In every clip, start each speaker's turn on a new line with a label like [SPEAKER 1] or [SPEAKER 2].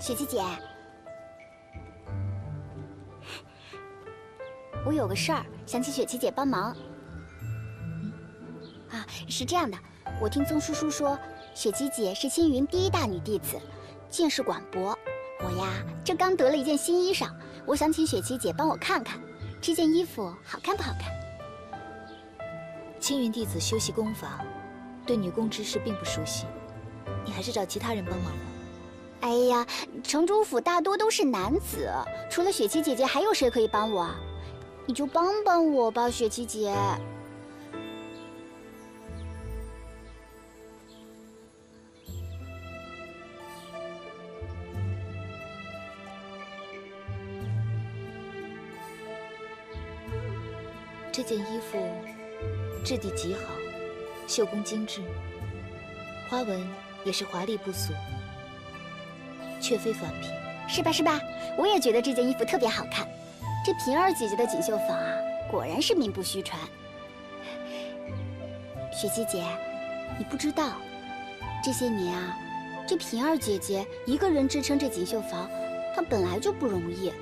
[SPEAKER 1] 雪琪姐，我有个事儿想请雪琪姐帮忙。啊，是这样的，我听宗叔叔说，雪琪姐是青云第一大女弟子，见识广博。我呀，这刚得了一件新衣裳，我想请雪琪姐帮我看看，这件衣服好看不好看？
[SPEAKER 2] 青云弟子修习功法，对女工之事并不熟悉，你还是找其他人帮忙吧。
[SPEAKER 1] 哎呀，城主府大多都是男子，除了雪琪姐姐，还有谁可以帮我？你就帮帮我吧，雪琪姐。
[SPEAKER 2] 这件衣服质地极好，绣工精致，花纹也是华丽不俗，却非凡品。
[SPEAKER 1] 是吧是吧？我也觉得这件衣服特别好看。这平儿姐姐的锦绣坊啊，果然是名不虚传。雪琪姐，你不知道，这些年啊，这平儿姐姐一个人支撑这锦绣坊，她本来就不容易。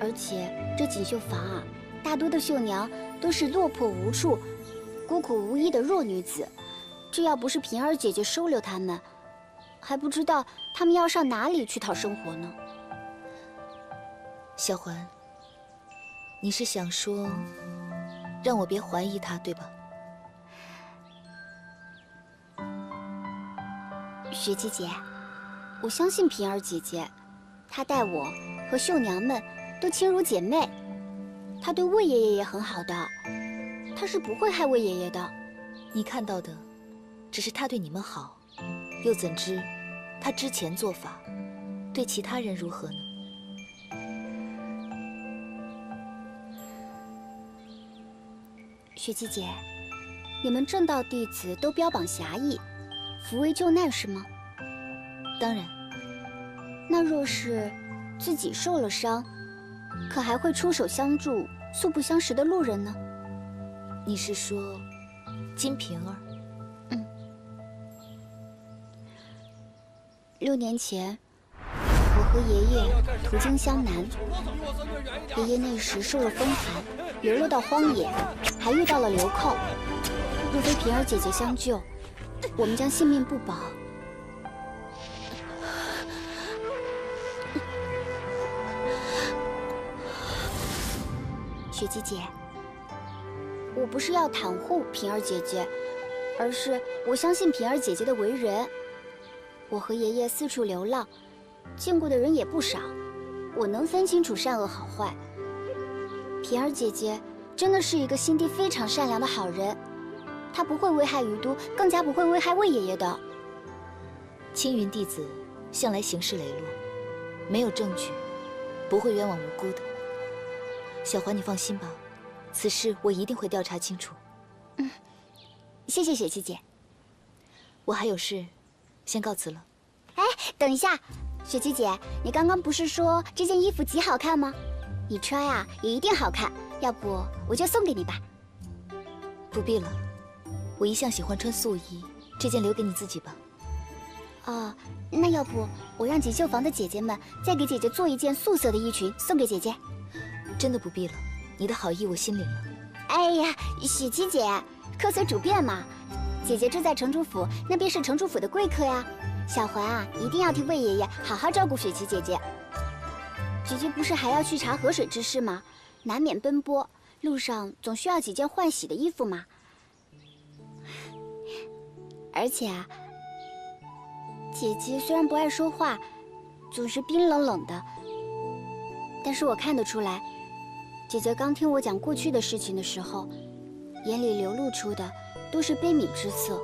[SPEAKER 1] 而且这锦绣坊啊，大多的绣娘都是落魄无处、孤苦无依的弱女子，这要不是平儿姐姐收留她们，还不知道她们要上哪里去讨生活呢。
[SPEAKER 2] 小环，你是想说让我别怀疑她，对吧？
[SPEAKER 1] 雪琪姐，我相信平儿姐姐，她待我和绣娘们都亲如姐妹，她对魏爷爷也很好的，她是不会害魏爷爷的。
[SPEAKER 2] 你看到的只是她对你们好，又怎知她之前做法对其他人如何呢？
[SPEAKER 1] 雪琪姐，你们正道弟子都标榜侠义，扶危救难是吗？
[SPEAKER 2] 当然。
[SPEAKER 1] 那若是自己受了伤，可还会出手相助素不相识的路人呢？
[SPEAKER 2] 你是说金瓶儿？
[SPEAKER 1] 嗯。6年前，我和爷爷途经湘南，爷爷那时受了风寒，流落到荒野，还遇到了流寇。若非平儿姐姐相救，我们将性命不保。雪琪姐，我不是要袒护平儿姐姐，而是我相信平儿姐姐的为人。我和爷爷四处流浪，见过的人也不少，我能分清楚善恶好坏。平儿姐姐真的是一个心地非常善良的好人，她不会危害于都，更加不会危害魏爷爷的。
[SPEAKER 2] 青云弟子向来行事磊落，没有证据，不会冤枉无辜的。小环，你放心吧，此事我一定会调查清楚。
[SPEAKER 1] 嗯，谢谢雪琪姐。
[SPEAKER 2] 我还有事，先告辞了。
[SPEAKER 1] 哎，等一下，雪琪姐，你刚刚不是说这件衣服极好看吗？你穿呀也一定好看，要不我就送给你吧。
[SPEAKER 2] 不必了，我一向喜欢穿素衣，这件留给你自己吧。
[SPEAKER 1] 哦，那要不我让锦绣坊的姐姐们再给姐姐做一件素色的衣裙送给姐姐。
[SPEAKER 2] 真的不必了，你的好意我心领了。
[SPEAKER 1] 哎呀，雪琪姐，客随主便嘛。姐姐住在城主府，那便是城主府的贵客呀。小环啊，一定要替魏爷爷好好照顾雪琪姐姐。姐姐不是还要去查河水之事吗？难免奔波，路上总需要几件换洗的衣服嘛。而且啊，姐姐虽然不爱说话，总是冰冷冷的，但是我看得出来。姐姐刚听我讲过去的事情的时候，眼里流露出的都是悲悯之色。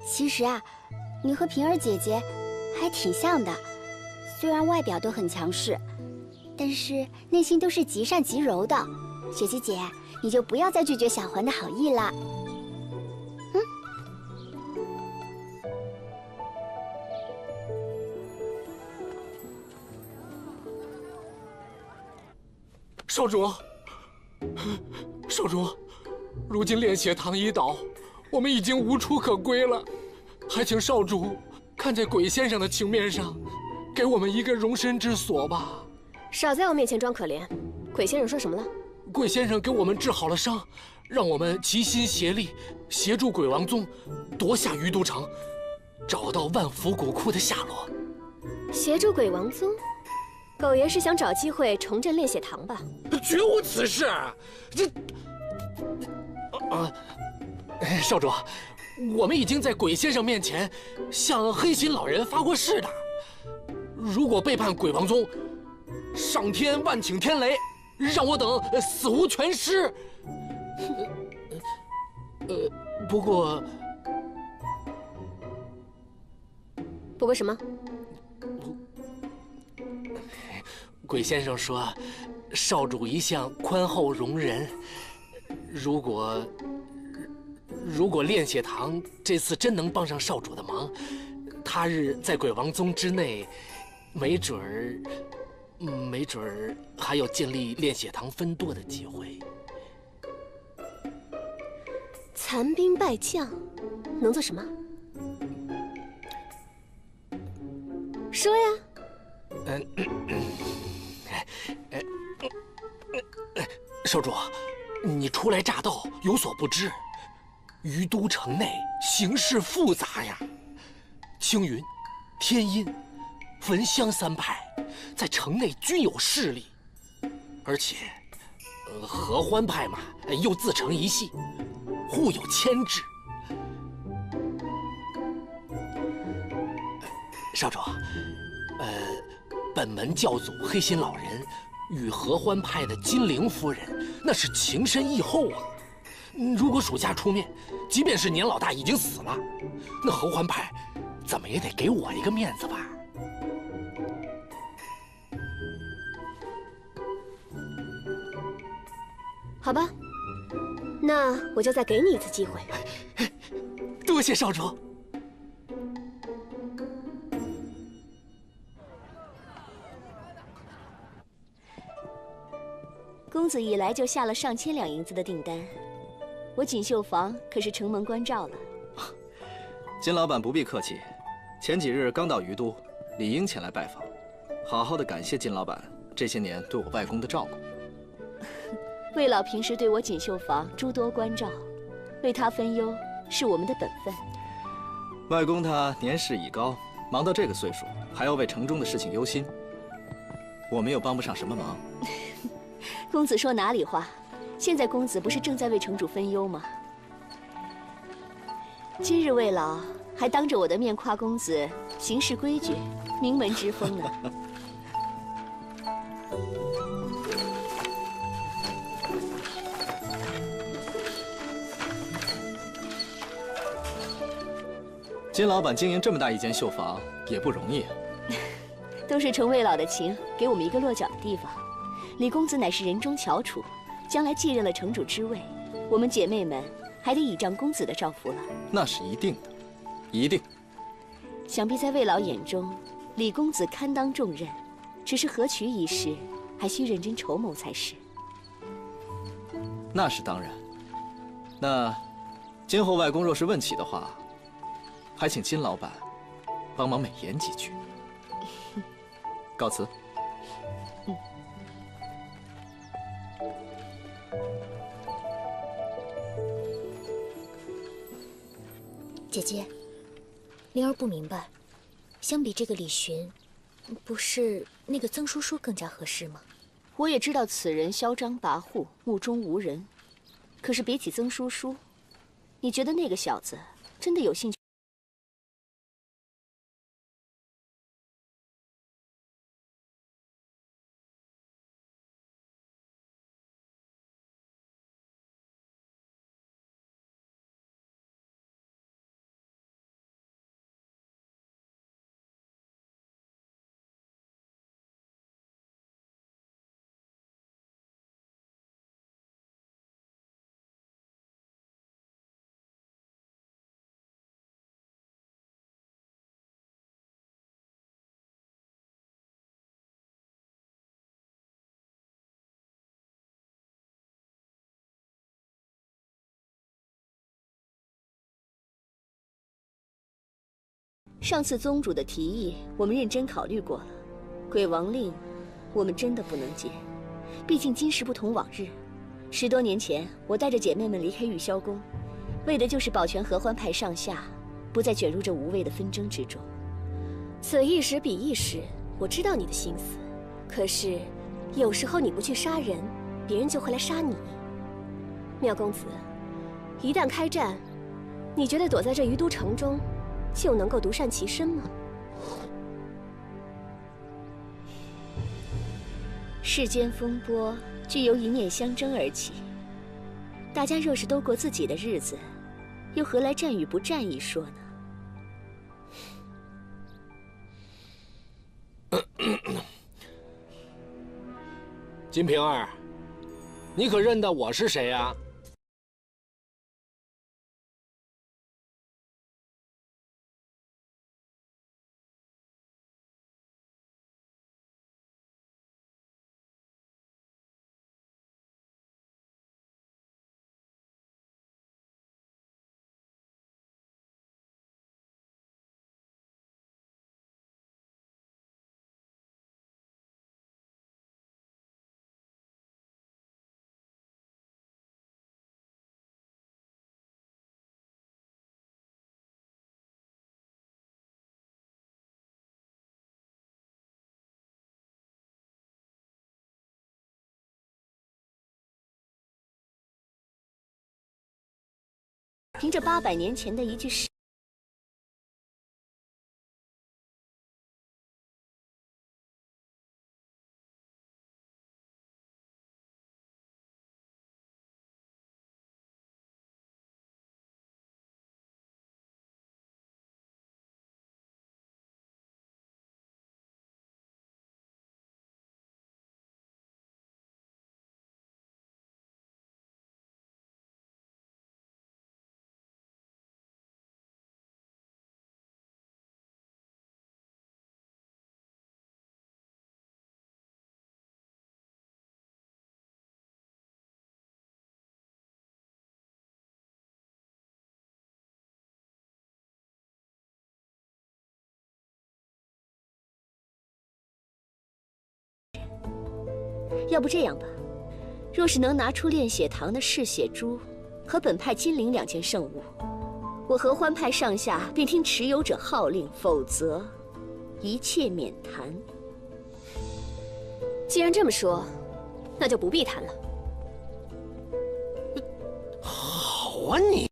[SPEAKER 1] 其实啊，你和平儿姐姐还挺像的，虽然外表都很强势，但是内心都是极善极柔的。雪琪姐，你就不要再拒绝小环的好意了。
[SPEAKER 3] 少主，少主，如今炼血堂已倒，我们已经无处可归了。还请少主看在鬼先生的情面上，给我们一个容身之所吧。
[SPEAKER 4] 少在我面前装可怜。鬼先生说什么了？
[SPEAKER 3] 鬼先生给我们治好了伤，让我们齐心协力，协助鬼王宗夺下鱼都城，找到万福古窟的下落。
[SPEAKER 4] 协助鬼王宗？狗爷是想找机会重振炼血堂吧？
[SPEAKER 3] 绝无此事。这少主，我们已经在鬼先生面前向黑心老人发过誓的。如果背叛鬼王宗，上天万请天雷，让我等死无全尸。不过
[SPEAKER 4] 什么？
[SPEAKER 3] 鬼先生说，少主一向宽厚容人，如果炼血堂这次真能帮上少主的忙，他日在鬼王宗之内，没准儿还有建立炼血堂分舵的机会。
[SPEAKER 4] 残兵败将，能做什么？说呀。
[SPEAKER 3] 少主，你初来乍到，有所不知，于都城内形势复杂呀。青云、天阴、焚香三派在城内均有势力，而且合欢派嘛又自成一系，互有牵制。少主，本门教祖黑心老人与合欢派的金陵夫人那是情深义厚啊。如果属下出面，即便是年老大已经死了，那合欢派怎么也得给我一个面子吧。
[SPEAKER 4] 好吧，那我就再给你一次机会。
[SPEAKER 3] 多谢少主。
[SPEAKER 5] 公子一来就下了上千两银子的订单，我锦绣坊可是承蒙关照了。
[SPEAKER 6] 金老板不必客气，前几日刚到于都，理应前来拜访，好好的感谢金老板这些年对我外公的照顾。
[SPEAKER 5] 魏老平时对我锦绣坊诸多关照，为他分忧是我们的本分。
[SPEAKER 6] 外公他年事已高，忙到这个岁数，还要为城中的事情忧心，我们又帮不上什么忙。
[SPEAKER 5] 公子说哪里话？现在公子不是正在为城主分忧吗？今日魏老还当着我的面夸公子行事规矩，名门之风呢。
[SPEAKER 6] 金老板经营这么大一间绣坊也不容易啊。
[SPEAKER 5] 都是承魏老的情，给我们一个落脚的地方。李公子乃是人中翘楚，将来继任了城主之位，我们姐妹们还得倚仗公子的照拂了。
[SPEAKER 6] 那是一定的，一定。
[SPEAKER 5] 想必在魏老眼中，李公子堪当重任，只是合娶一事，还需认真筹谋才是。
[SPEAKER 6] 那是当然。那今后外公若是问起的话，还请金老板帮忙美言几句。告辞。
[SPEAKER 2] 姐姐，灵儿不明白，相比这个李寻，不是那个曾叔叔更加合适吗？
[SPEAKER 5] 我也知道此人嚣张跋扈，目中无人，可是比起曾叔叔，你觉得那个小子真的有兴趣？上次宗主的提议，我们认真考虑过了。鬼王令，我们真的不能接，毕竟今时不同往日。10多年前，我带着姐妹们离开玉霄宫，为的就是保全合欢派上下，不再卷入这无谓的纷争之中。
[SPEAKER 4] 此一时彼一时，我知道你的心思。可是，有时候你不去杀人，别人就会来杀你。妙公子，一旦开战，你觉得躲在这于都城中，就能够独善其身吗？
[SPEAKER 5] 世间风波俱由一念相争而起，大家若是都过自己的日子，又何来战与不战一说呢？
[SPEAKER 3] 金瓶儿，你可认得我是谁呀？
[SPEAKER 5] 凭着800年前的一句誓，要不这样吧，若是能拿出炼血堂的嗜血珠和本派金灵2件圣物，我合欢派上下便听持有者号令，否则一切免谈。
[SPEAKER 4] 既然这么说，那就不必谈了。
[SPEAKER 3] 好啊你！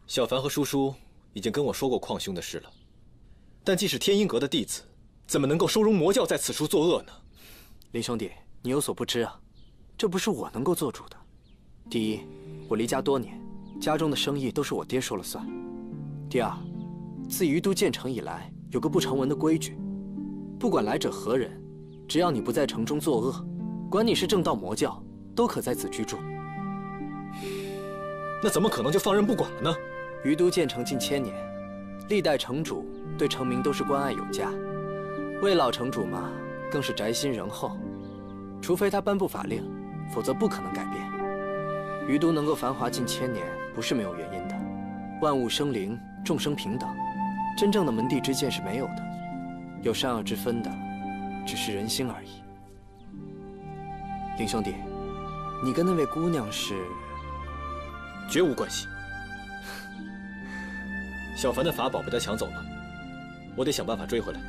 [SPEAKER 6] 小凡和叔叔已经跟我说过矿兄的事了，但既是天鹰阁的弟子，怎么能够收容魔教在此处作恶呢？
[SPEAKER 7] 林兄弟，
[SPEAKER 6] 你有所不知啊，这不是我能够做主的。第一，我离家多年，家中的生意都是我爹说了算。第二，自于都建成以来，有个不成文的规矩，不管来者何人，只要你不在城中作恶，管你是正道魔教，都可在此居住。
[SPEAKER 7] 那怎么可能就放任不管了呢？
[SPEAKER 6] 于都建成近千年，历代城主对城民都是关爱有加，魏老城主嘛，更是宅心仁厚。除非他颁布法令，否则不可能改变。于都能够繁华近千年，不是没有原因的。万物生灵，众生平等，真正的门第之见是没有的。有善恶之分的，只是人心而已。林兄弟，你跟那位姑娘是？
[SPEAKER 7] 绝无关系。小凡的法宝被他抢走了，我得想办法追回来。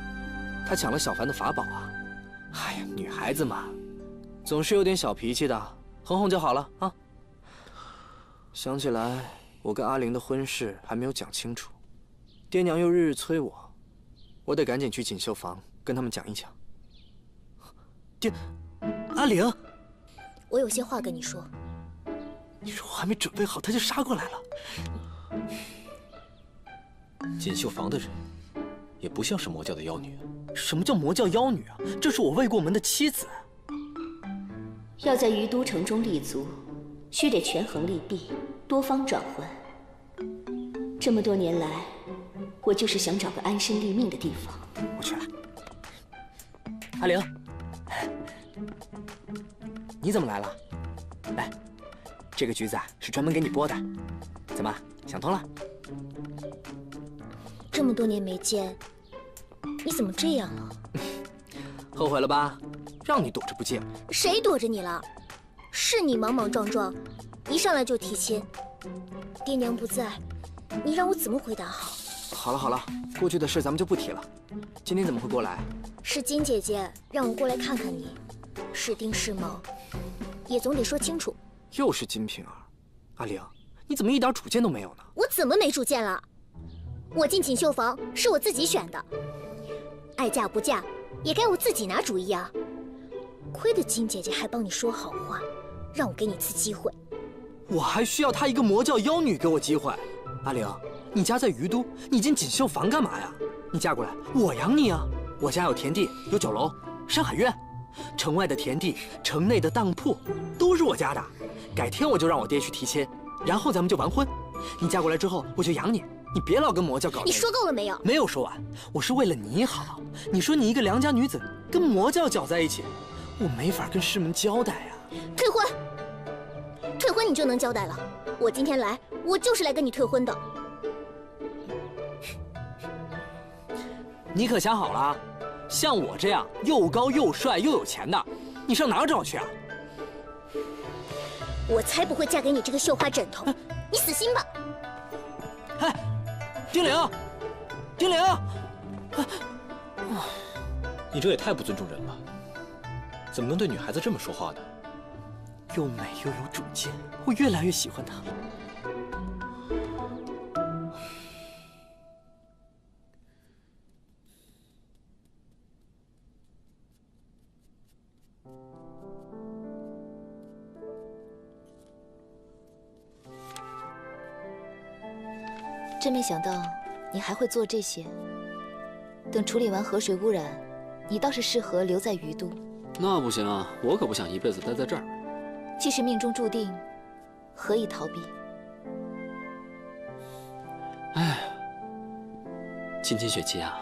[SPEAKER 6] 他抢了小凡的法宝啊！哎呀，女孩子嘛，总是有点小脾气的，哄哄就好了啊。想起来，我跟阿玲的婚事还没有讲清楚，爹娘又日日催我，我得赶紧去锦绣坊跟他们讲一讲。爹，阿玲，
[SPEAKER 2] 我有些话跟你说。
[SPEAKER 6] 你说我还没准备好，他就杀过来了。
[SPEAKER 7] 锦绣坊的人，也不像是魔教的妖女。
[SPEAKER 6] 什么叫魔教妖女啊？这是我未过门的妻子。
[SPEAKER 5] 要在于都城中立足，须得权衡利弊，多方转换。这么多年来，我就是想找个安身立命的地方。
[SPEAKER 6] 我去了。阿玲，你怎么来了？来，这个橘子啊是专门给你剥的。怎么想通了？
[SPEAKER 2] 这么多年没见，你怎么这样了？
[SPEAKER 6] 后悔了吧？让你躲着不见。
[SPEAKER 2] 谁躲着你了？是你莽莽撞撞，一上来就提亲。爹娘不在，你让我怎么回答好？
[SPEAKER 6] 好了好了，过去的事咱们就不提了。今天怎么会过来？
[SPEAKER 2] 是金姐姐让我过来看看你，是丁是卯，也总得说清楚。
[SPEAKER 6] 又是金瓶儿，阿玲，你怎么一点主见都没有呢？
[SPEAKER 2] 我怎么没主见了？我进锦绣坊是我自己选的，爱嫁不嫁也该我自己拿主意啊。亏得金姐姐还帮你说好话，让我给你次机会。
[SPEAKER 6] 我还需要她一个魔教妖女给我机会。阿玲，你家在于都，你进锦绣坊干嘛呀？你嫁过来，我养你啊！我家有田地，有酒楼，山海院，城外的田地，城内的当铺，都是我家的。改天我就让我爹去提亲，然后咱们就完婚。你嫁过来之后，我就养你。你别老跟魔教搞。
[SPEAKER 2] 你说够了没有？
[SPEAKER 6] 没有说完，我是为了你好。你说你一个良家女子跟魔教搅在一起，我没法跟师门交代啊。
[SPEAKER 2] 退婚，退婚你就能交代了。我今天来，我就是来跟你退婚的。
[SPEAKER 6] 你可想好了？像我这样又高又帅又有钱的，你上哪儿找去啊？
[SPEAKER 2] 我才不会嫁给你这个绣花枕头，你死心吧！
[SPEAKER 6] 哎，丁玲，丁玲，
[SPEAKER 7] 你这也太不尊重人了，怎么能对女孩子这么说话呢？
[SPEAKER 6] 又美又有主见，我越来越喜欢她。
[SPEAKER 2] 真没想到你还会做这些。等处理完河水污染，你倒是适合留在于都。
[SPEAKER 3] 那不行啊，我可不想一辈子待在这儿。
[SPEAKER 2] 既是命中注定，何以逃避？
[SPEAKER 3] 哎，青青雪姬啊，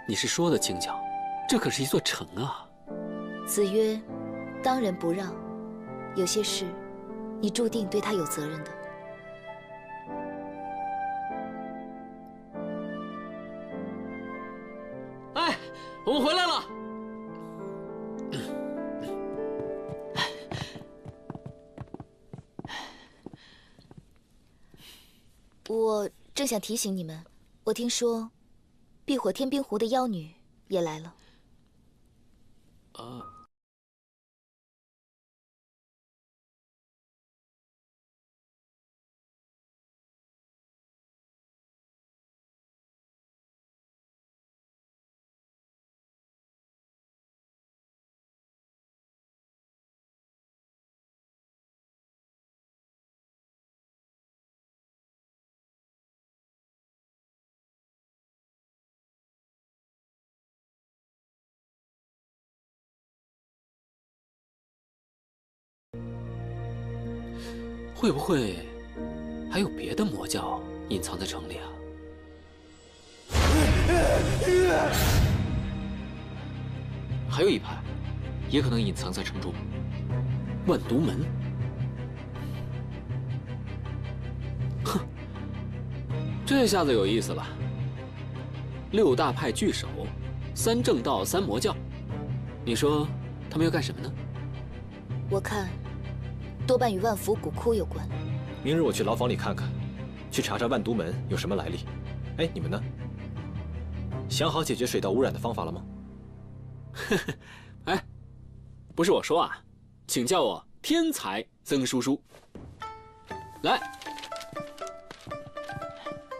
[SPEAKER 3] 你是说的轻巧，这可是一座城啊。
[SPEAKER 2] 子曰：“当仁不让。”有些事，你注定对他有责任的。
[SPEAKER 3] 哎，我们回来了。
[SPEAKER 2] 我正想提醒你们，我听说，碧火天冰湖的妖女也来了。
[SPEAKER 3] 会不会还有别的魔教隐藏在城里啊？还有一派，也可能隐藏在城中。万毒门。哼，这下子有意思了。6大派聚首，3正道3魔教，你说他们要干什么呢？
[SPEAKER 5] 我看，多半与万福古窟有关。
[SPEAKER 7] 明日我去牢房里看看，去查查万毒门有什么来历。哎，你们呢？想好解决水道污染的方法了吗？
[SPEAKER 3] 哎，不是我说啊，请叫我天才曾叔叔。来，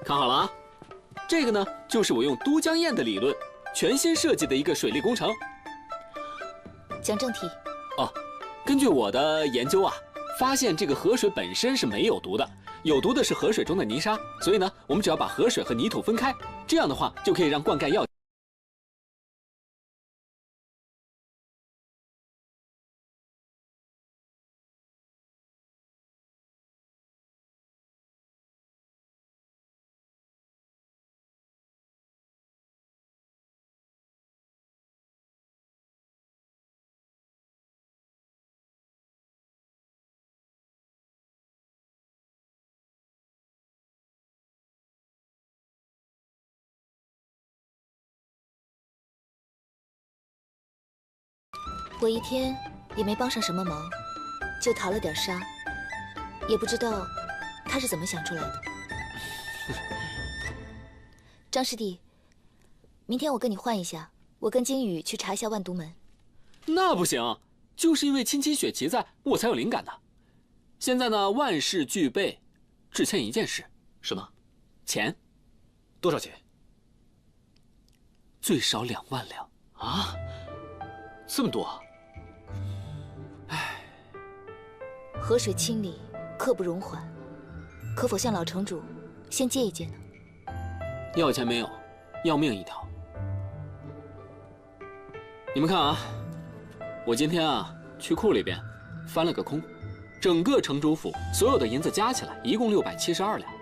[SPEAKER 3] 看好了啊，这个呢就是我用都江堰的理论全新设计的一个水利工程。
[SPEAKER 5] 讲正题。
[SPEAKER 3] 哦，根据我的研究啊，发现这个河水本身是没有毒的，有毒的是河水中的泥沙。所以呢，我们只要把河水和泥土分开，这样的话就可以让灌溉药。
[SPEAKER 5] 我一天也没帮上什么忙，就淘了点沙，也不知道他是怎么想出来的。张师弟，明天我跟你换一下，我跟金宇去查一下万毒门。
[SPEAKER 3] 那不行，就是因为亲亲雪琪在，我才有灵感的。现在呢，万事俱备，只欠一件事。
[SPEAKER 6] 什么？
[SPEAKER 3] 钱。
[SPEAKER 7] 多少钱？
[SPEAKER 3] 最少2万两
[SPEAKER 6] 啊！这么多？
[SPEAKER 3] 唉，
[SPEAKER 5] 河水清理，刻不容缓，可否向老城主先借一借呢？
[SPEAKER 3] 要钱没有，要命一条。你们看啊，我今天啊去库里边翻了个空，整个城主府所有的银子加起来一共672两。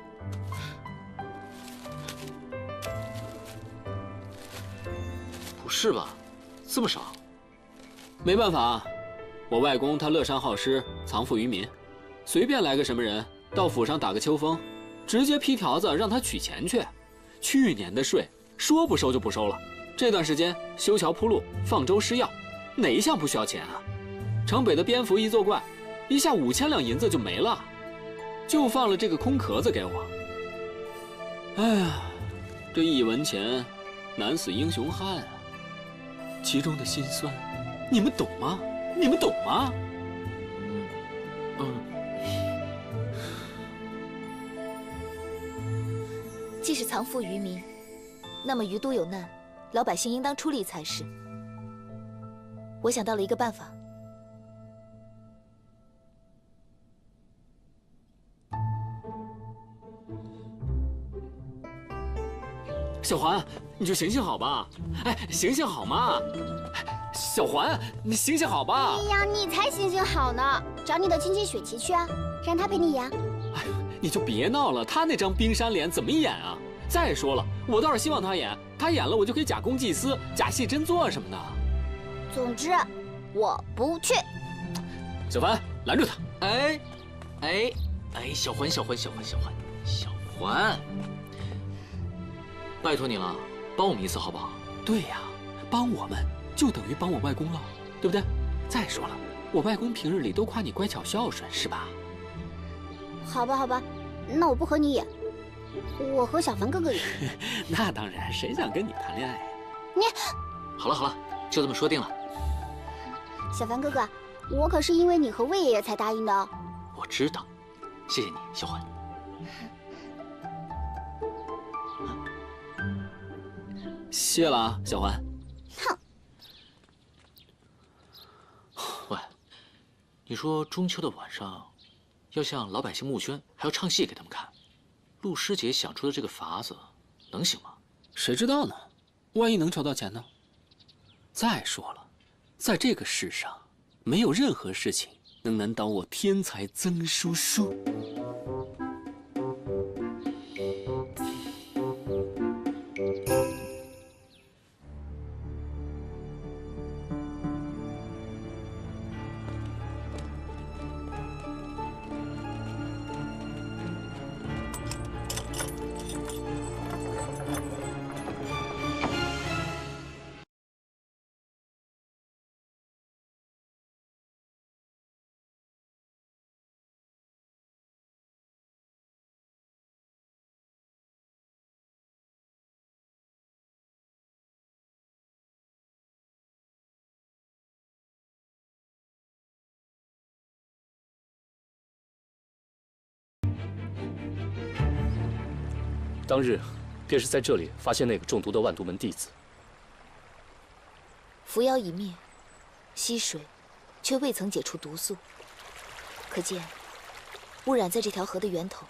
[SPEAKER 6] 不是吧？这么少？
[SPEAKER 3] 没办法，我外公他乐善好施，藏富于民，随便来个什么人到府上打个秋风，直接批条子让他取钱去。去年的税说不收就不收了，这段时间修桥铺路、放粥施药，哪一项不需要钱啊？城北的蝙蝠一作怪，一下5000两银子就没了，就放了这个空壳子给我。哎呀，这一文钱难死英雄汉啊！其中的辛酸，你们懂吗？你们懂吗？
[SPEAKER 5] 既是藏富于民，那么于都有难，老百姓应当出力才是。我想到了一个办法。
[SPEAKER 3] 小环，你就行行好吧！哎，行行好嘛！小环，你行行好吧！
[SPEAKER 1] 哎呀，你才行行好呢！找你的亲戚雪琪去啊，让他陪你演。
[SPEAKER 3] 哎呦，你就别闹了，他那张冰山脸怎么演啊？再说了，我倒是希望他演，他演了我就可以假公济私、假戏真做什么的。
[SPEAKER 1] 总之，我不去。
[SPEAKER 3] 小环，拦住他！
[SPEAKER 6] 哎，小环，拜托你了，帮我们一次好不好？
[SPEAKER 3] 对呀，帮我们就等于帮我外公了，对不对？再说了，我外公平日里都夸你乖巧孝顺，是吧？
[SPEAKER 1] 好吧，好吧，那我不和你演，我和小凡哥哥演。
[SPEAKER 3] 那当然，谁想跟你谈恋爱呀？
[SPEAKER 1] 你
[SPEAKER 6] 好了，就这么说定了。
[SPEAKER 1] 小凡哥哥，我可是因为你和魏爷爷才答应的哦。
[SPEAKER 6] 我知道，谢谢你，小环。
[SPEAKER 3] 谢了啊，小环。
[SPEAKER 1] 哼。
[SPEAKER 6] 喂，你说中秋的晚上，要向老百姓募捐，还要唱戏给他们看，陆师姐想出的这个法子，能行吗？
[SPEAKER 3] 谁知道呢？万一能筹到钱呢？再说了，在这个世上，没有任何事情能
[SPEAKER 8] 能难倒我天才曾叔叔。
[SPEAKER 9] 当日，便是在这里发现那个中毒的万毒门弟子。
[SPEAKER 5] 伏妖一灭，溪水却未曾解除毒素，可见污染在这条河的源头。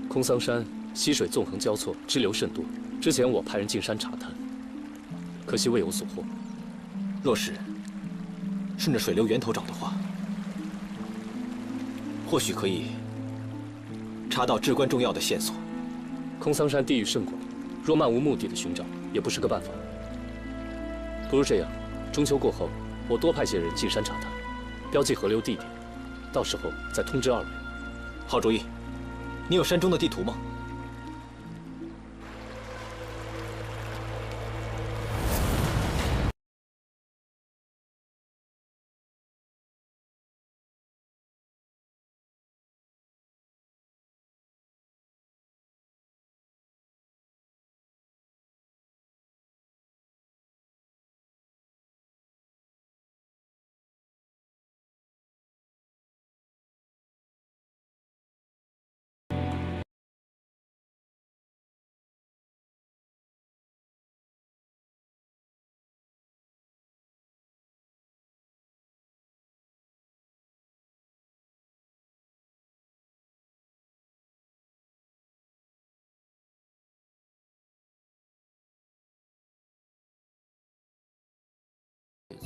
[SPEAKER 9] 空桑山溪水纵横交错，支流甚多。之前我派人进山查探，可惜未有所获。
[SPEAKER 7] 若是顺着水流源头找的话，或许可以查到至关重要的线索。
[SPEAKER 9] 空桑山地域甚广，若漫无目的的寻找，也不是个办法。不如这样，中秋过后，我多派些人进山查探，标记河流地点，到时候再通知二位。
[SPEAKER 7] 好主意。你有山中的地图吗？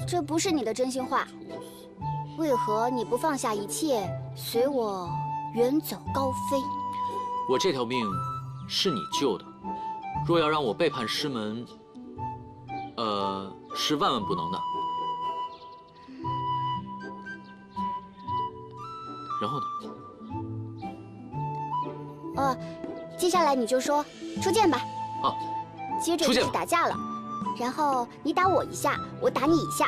[SPEAKER 1] 这不是你的真心话，为何你不放下一切，随我远走高飞？
[SPEAKER 6] 我这条命是你救的，若要让我背叛师门，是万万不能的。然后呢？
[SPEAKER 1] 接下来你就说出剑吧。
[SPEAKER 6] 啊，
[SPEAKER 1] 接着就是打架了，然后你打我一下，我打你一下。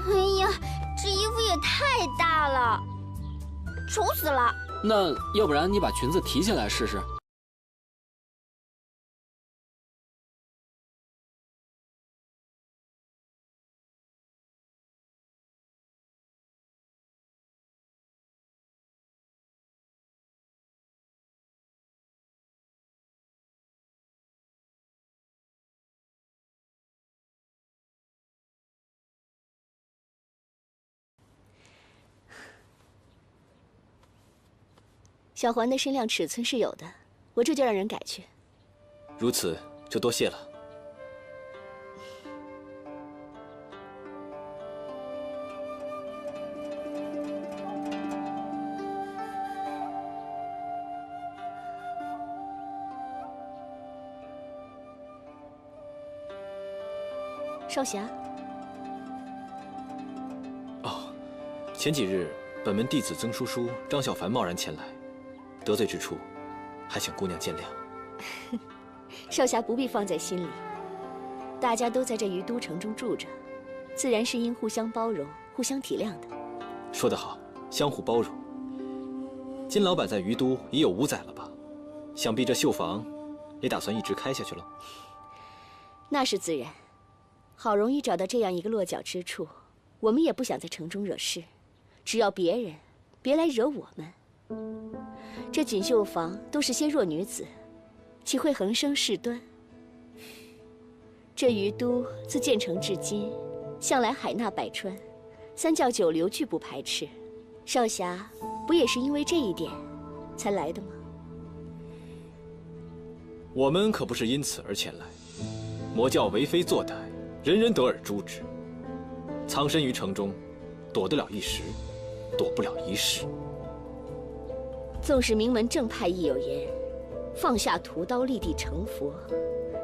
[SPEAKER 1] 哎呀，这衣服也太大了，丑死了！
[SPEAKER 8] 那要不然你把裙子提起来试试？
[SPEAKER 5] 小环的身量尺寸是有的，我这就让人改去。
[SPEAKER 7] 如此就多谢了。
[SPEAKER 5] 少侠。
[SPEAKER 7] 哦，前几日本门弟子曾叔叔张小凡贸然前来。得罪之处，还请姑娘见谅。
[SPEAKER 5] 少侠不必放在心里，大家都在这于都城中住着，自然是应互相包容、互相体谅的。
[SPEAKER 7] 说得好，相互包容。金老板在于都已有5载了吧？想必这绣坊也打算一直开下去了。
[SPEAKER 5] 那是自然，好容易找到这样一个落脚之处，我们也不想在城中惹事，只要别人别来惹我们。这锦绣坊都是些弱女子，岂会横生事端？这于都自建成至今，向来海纳百川，三教九流拒不排斥。少侠不也是因为这一点才来的吗？
[SPEAKER 7] 我们可不是因此而前来。魔教为非作歹，人人得而诛之。藏身于城中，躲得了一时，躲不了一世。
[SPEAKER 5] 纵使名门正派亦有言：放下屠刀，立地成佛。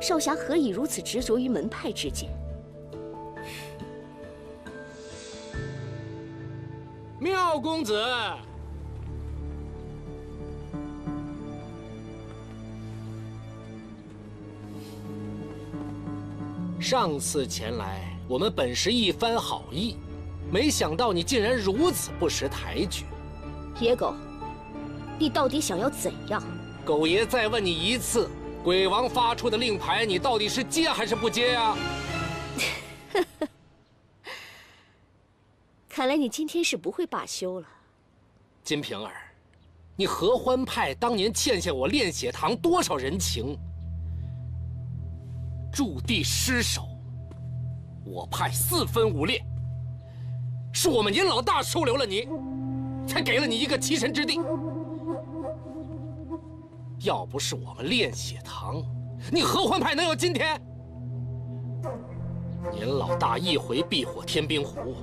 [SPEAKER 5] 少侠何以如此执着于门派之间？
[SPEAKER 3] 妙公子，上次前来，我们本是一番好意，没想到你竟然如此不识抬举。
[SPEAKER 5] 野狗，你到底想要怎样？
[SPEAKER 3] 狗爷再问你一次，鬼王发出的令牌，你到底是接还是不接呀？
[SPEAKER 5] 看来你今天是不会罢休了。
[SPEAKER 3] 金瓶儿，你合欢派当年欠下我炼血堂多少人情？驻地失守，我派4分5裂，是我们尹老大收留了你，才给了你一个栖身之地。要不是我们炼血堂，你合欢派能有今天？尹老大一回避火天冰湖，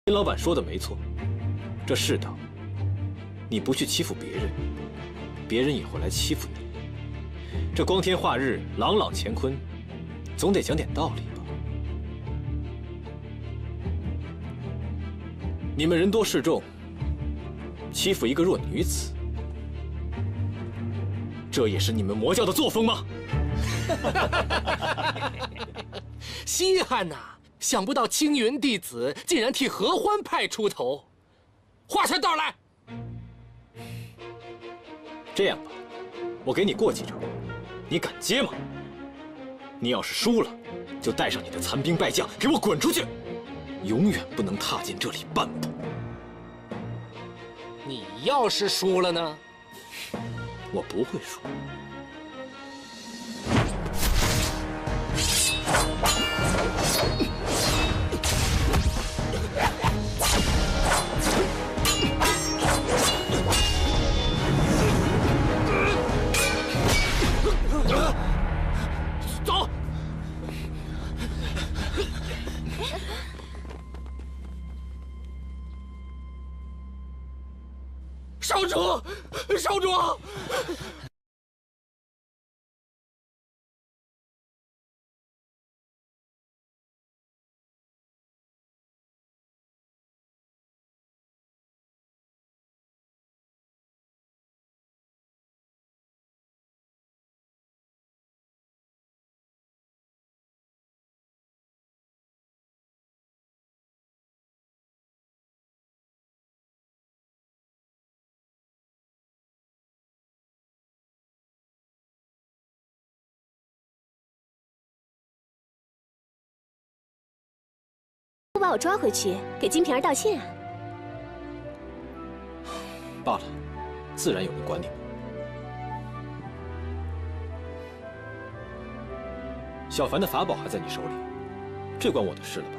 [SPEAKER 7] 金老板说的没错，这世道，你不去欺负别人，别人也会来欺负你。这光天化日，朗朗乾坤，总得讲点道理吧？你们人多势众，欺负一个弱女子，这也是你们魔教的作风吗？
[SPEAKER 3] 稀罕呐！想不到青云弟子竟然替合欢派出头，划出道来。
[SPEAKER 7] 这样吧，我给你过几招，你敢接吗？你要是输了，就带上你的残兵败将，给我滚出去，永远不能踏进这里半步。
[SPEAKER 3] 你要是输了呢？
[SPEAKER 7] 我不会输。
[SPEAKER 3] 走！少主，少主！
[SPEAKER 4] 不把我抓回去，给金瓶儿道歉啊！
[SPEAKER 7] 罢了，自然有人管你们。小凡的法宝还在你手里，这关我的事了吧？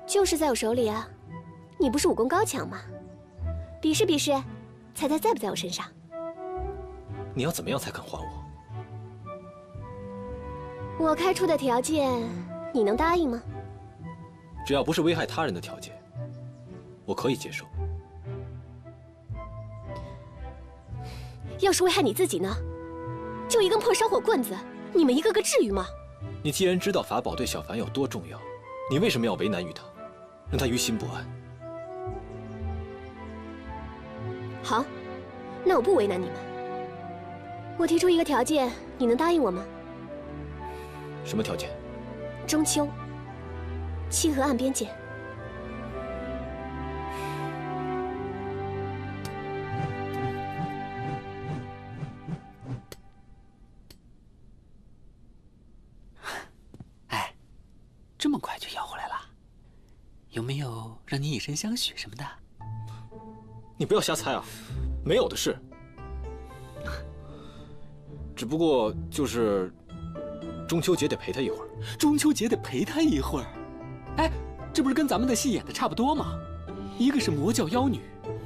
[SPEAKER 4] 就是在我手里啊！你不是武功高强吗？比试比试，猜猜在不在我身上？
[SPEAKER 7] 你要怎么样才肯还我？
[SPEAKER 4] 我开出的条件，你能答应吗？
[SPEAKER 7] 只要不是危害他人的条件，我可以接受。
[SPEAKER 4] 要是危害你自己呢？就一根破烧火棍子，你们一个个至于吗？
[SPEAKER 7] 你既然知道法宝对小凡有多重要，你为什么要为难于他，让他于心不安？
[SPEAKER 4] 好，那我不为难你们。我提出一个条件，你能答应我吗？
[SPEAKER 7] 什么条件？
[SPEAKER 4] 中秋，清河岸边见。
[SPEAKER 8] 哎，这么快就要回来了？有没有让你以身相许什么的？
[SPEAKER 7] 你不要瞎猜啊，没有的事。只不过就是中秋节得陪他一会儿。
[SPEAKER 8] 中秋节得陪他一会儿。哎，这不是跟咱们的戏演的差不多吗？一个是魔教妖女，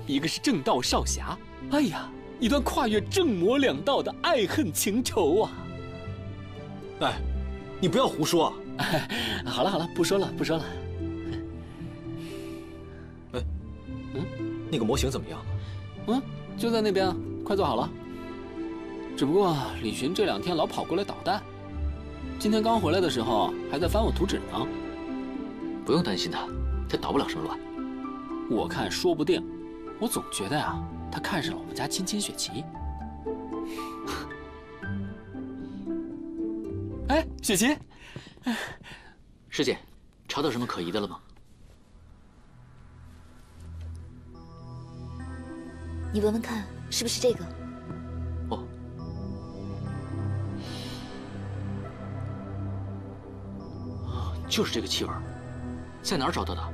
[SPEAKER 8] 一个是正道少侠。哎呀，一段跨越正魔两道的爱恨情仇啊！
[SPEAKER 7] 哎，你不要胡说啊！
[SPEAKER 8] 好了好了，不说了不说了。
[SPEAKER 7] 哎，那个模型怎么样了？
[SPEAKER 8] 就在那边，快做好了。只不过李寻这2天老跑过来捣蛋，今天刚回来的时候还在翻我图纸呢。
[SPEAKER 6] 不用担心他，他捣不了什么乱。
[SPEAKER 8] 我看说不定，我总觉得呀，他看上了我们家青雪琪。哎，雪琪，
[SPEAKER 6] 师姐，查到什么可疑的了吗？
[SPEAKER 5] 你闻闻看，是不是这个？
[SPEAKER 6] 哦，就是这个气味，在哪儿找到的？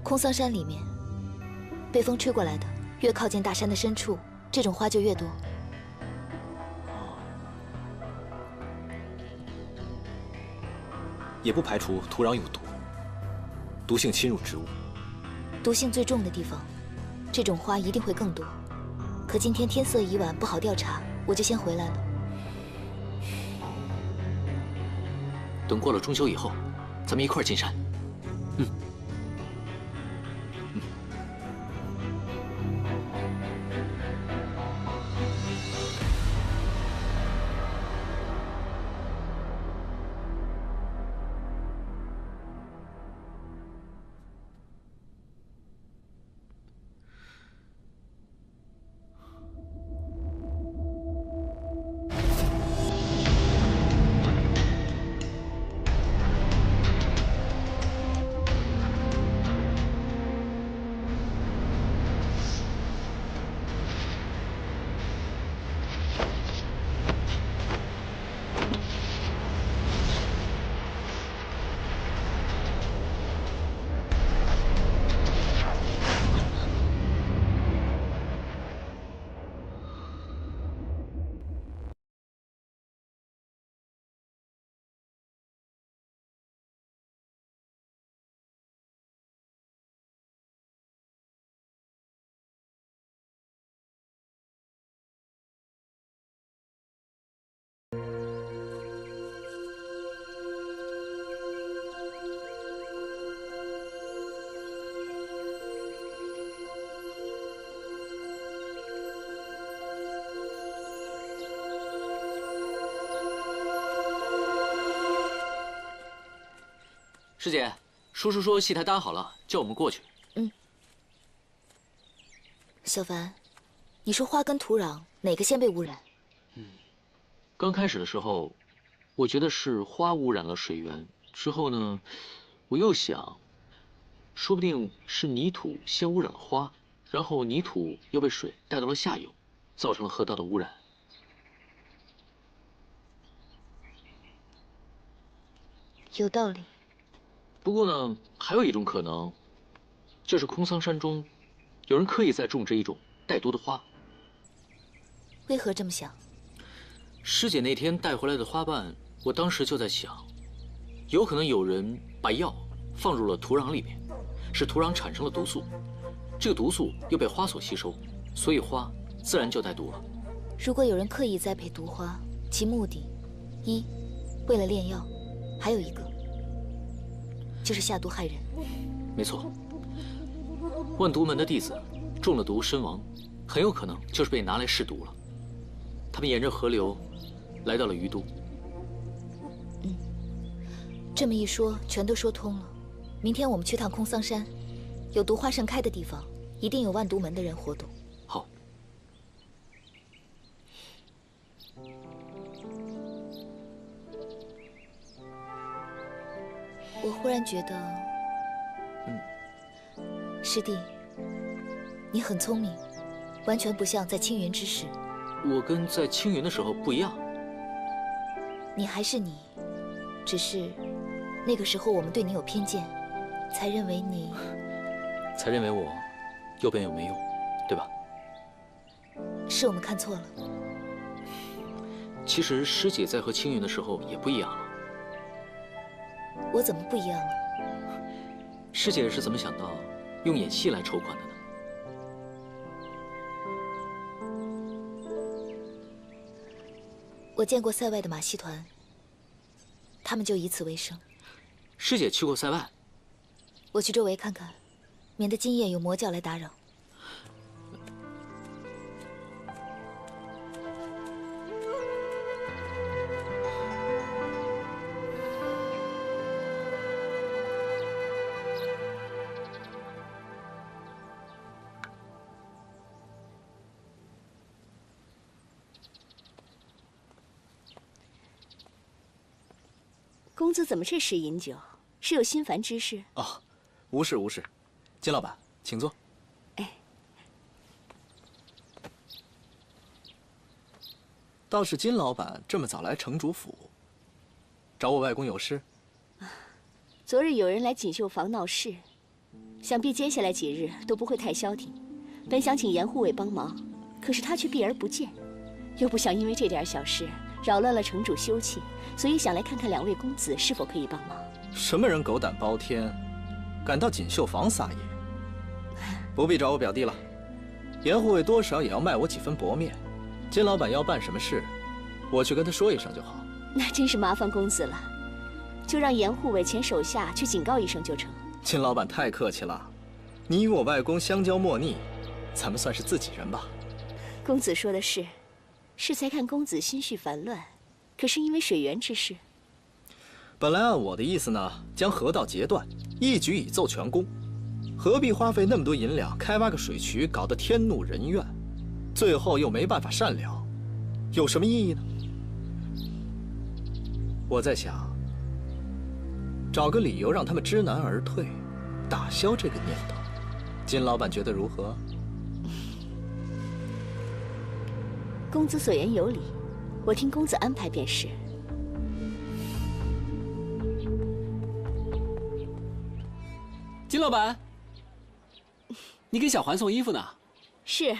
[SPEAKER 5] 空桑山里面，被风吹过来的。越靠近大山的深处，这种花就越多。
[SPEAKER 7] 也不排除土壤有毒，毒性侵入植物。
[SPEAKER 5] 毒性最重的地方，这种花一定会更多。可今天天色已晚，不好调查，我就先回来了。
[SPEAKER 6] 等过了中秋以后，咱们一块儿进山。师姐，叔叔说戏台搭好了，叫我们过去。
[SPEAKER 5] 小凡，你说花跟土壤哪个先被污染？
[SPEAKER 6] 刚开始的时候，我觉得是花污染了水源。之后呢，我又想，说不定是泥土先污染了花，然后泥土又被水带到了下游，造成了河道的污染。
[SPEAKER 5] 有道理。
[SPEAKER 6] 不过呢，还有一种可能，就是空桑山中有人刻意在种这一种带毒的花。
[SPEAKER 5] 为何这么想？
[SPEAKER 6] 师姐那天带回来的花瓣，我当时就在想，有可能有人把药放入了土壤里面，使土壤产生了毒素，这个毒素又被花所吸收，所以花自然就带毒了。
[SPEAKER 5] 如果有人刻意栽培毒花，其目的，一，为了炼药，还有一个，就是下毒害人。
[SPEAKER 6] 没错，万毒门的弟子中了毒身亡，很有可能就是被拿来试毒了。他们沿着河流来到了于都，
[SPEAKER 5] 这么一说，全都说通了。明天我们去趟空桑山，有毒花盛开的地方，一定有万毒门的人活动。
[SPEAKER 9] 好。
[SPEAKER 5] 我忽然觉得，师弟，你很聪明，完全不像在青云之时。
[SPEAKER 6] 我跟在青云的时候不一样。
[SPEAKER 5] 你还是你，只是那个时候我们对你有偏见，才认为我
[SPEAKER 6] 又变又没用，对吧？
[SPEAKER 5] 是我们看错了。
[SPEAKER 6] 其实师姐在和青云的时候也不一样了。
[SPEAKER 5] 我怎么不一样了？
[SPEAKER 6] 师姐是怎么想到用演戏来筹款的呢？
[SPEAKER 5] 我见过塞外的马戏团，他们就以此为生。
[SPEAKER 6] 师姐去过塞外？
[SPEAKER 5] 我去周围看看，免得今夜有魔教来打扰。公子怎么这时饮酒？是有心烦之事？
[SPEAKER 6] 哦，无事无事。金老板，请坐。
[SPEAKER 5] 哎，
[SPEAKER 6] 倒是金老板这么早来城主府，找我外公有事？
[SPEAKER 5] 昨日有人来锦绣坊闹事，想必接下来几日都不会太消停。本想请严护卫帮忙，可是他却避而不见，又不想因为这点小事扰乱了城主休憩，所以想来看看两位公子是否可以帮忙。
[SPEAKER 6] 什么人狗胆包天，敢到锦绣坊撒野？不必找我表弟了，严护卫多少也要卖我几分薄面。金老板要办什么事，我去跟他说一声就好。
[SPEAKER 5] 那真是麻烦公子了，就让严护卫遣手下去警告一声就成。
[SPEAKER 6] 金老板太客气了，你与我外公相交莫逆，咱们算是自己人吧。
[SPEAKER 5] 公子说的是，适才看公子心绪烦乱，可是因为水源之事。
[SPEAKER 6] 本来按我的意思呢，将河道截断，一举以奏全功，何必花费那么多银两开挖个水渠，搞得天怒人怨，最后又没办法善了，有什么意义呢？我在想，找个理由让他们知难而退，打消这个念头。金老板觉得如何？
[SPEAKER 5] 公子所言有理，我听公子安排便是。
[SPEAKER 8] 金老板，你给小环送衣服呢？
[SPEAKER 5] 是。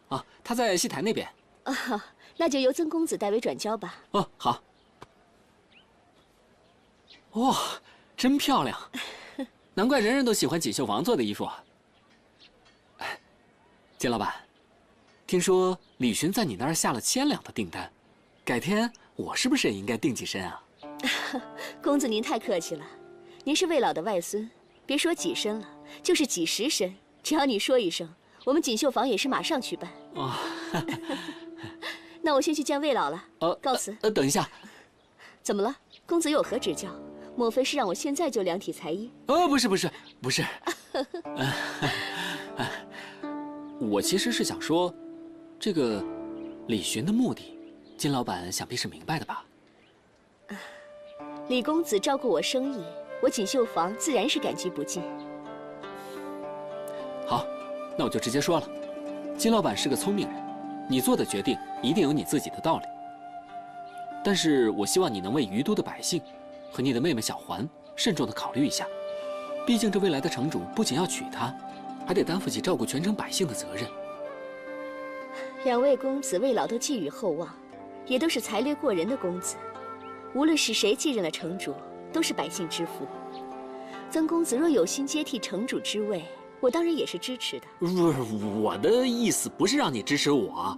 [SPEAKER 8] 啊，他在戏台那边。
[SPEAKER 5] 啊，那就由曾公子代为转交吧。
[SPEAKER 8] 哦，好。哇，真漂亮，难怪人人都喜欢锦绣坊做的衣服啊。哎，金老板，听说李寻在你那儿下了1000两的订单，改天我是不是也应该订几身啊？
[SPEAKER 5] 公子您太客气了。您是魏老的外孙，别说几身了，就是几10身，只要你说一声，我们锦绣坊也是马上去办。
[SPEAKER 8] 哦，
[SPEAKER 5] 那我先去见魏老了。告辞。
[SPEAKER 8] 等一下，
[SPEAKER 5] 怎么了？公子有何指教？莫非是让我现在就量体裁衣？
[SPEAKER 8] 不是，我其实是想说，这个李寻的目的，金老板想必是明白的吧？
[SPEAKER 5] 李公子照顾我生意，我锦绣坊自然是感激不尽。
[SPEAKER 8] 好，那我就直接说了，金老板是个聪明人，你做的决定一定有你自己的道理。但是我希望你能为于都的百姓和你的妹妹小环慎重地考虑一下，毕竟这未来的城主不仅要娶她，还得担负起照顾全城百姓的责任。
[SPEAKER 5] 两位公子魏老都寄予厚望，也都是才略过人的公子，无论是谁继任了城主，都是百姓之福。曾公子若有心接替城主之位，我当然也是支持的。
[SPEAKER 8] 不是，我的意思不是让你支持我。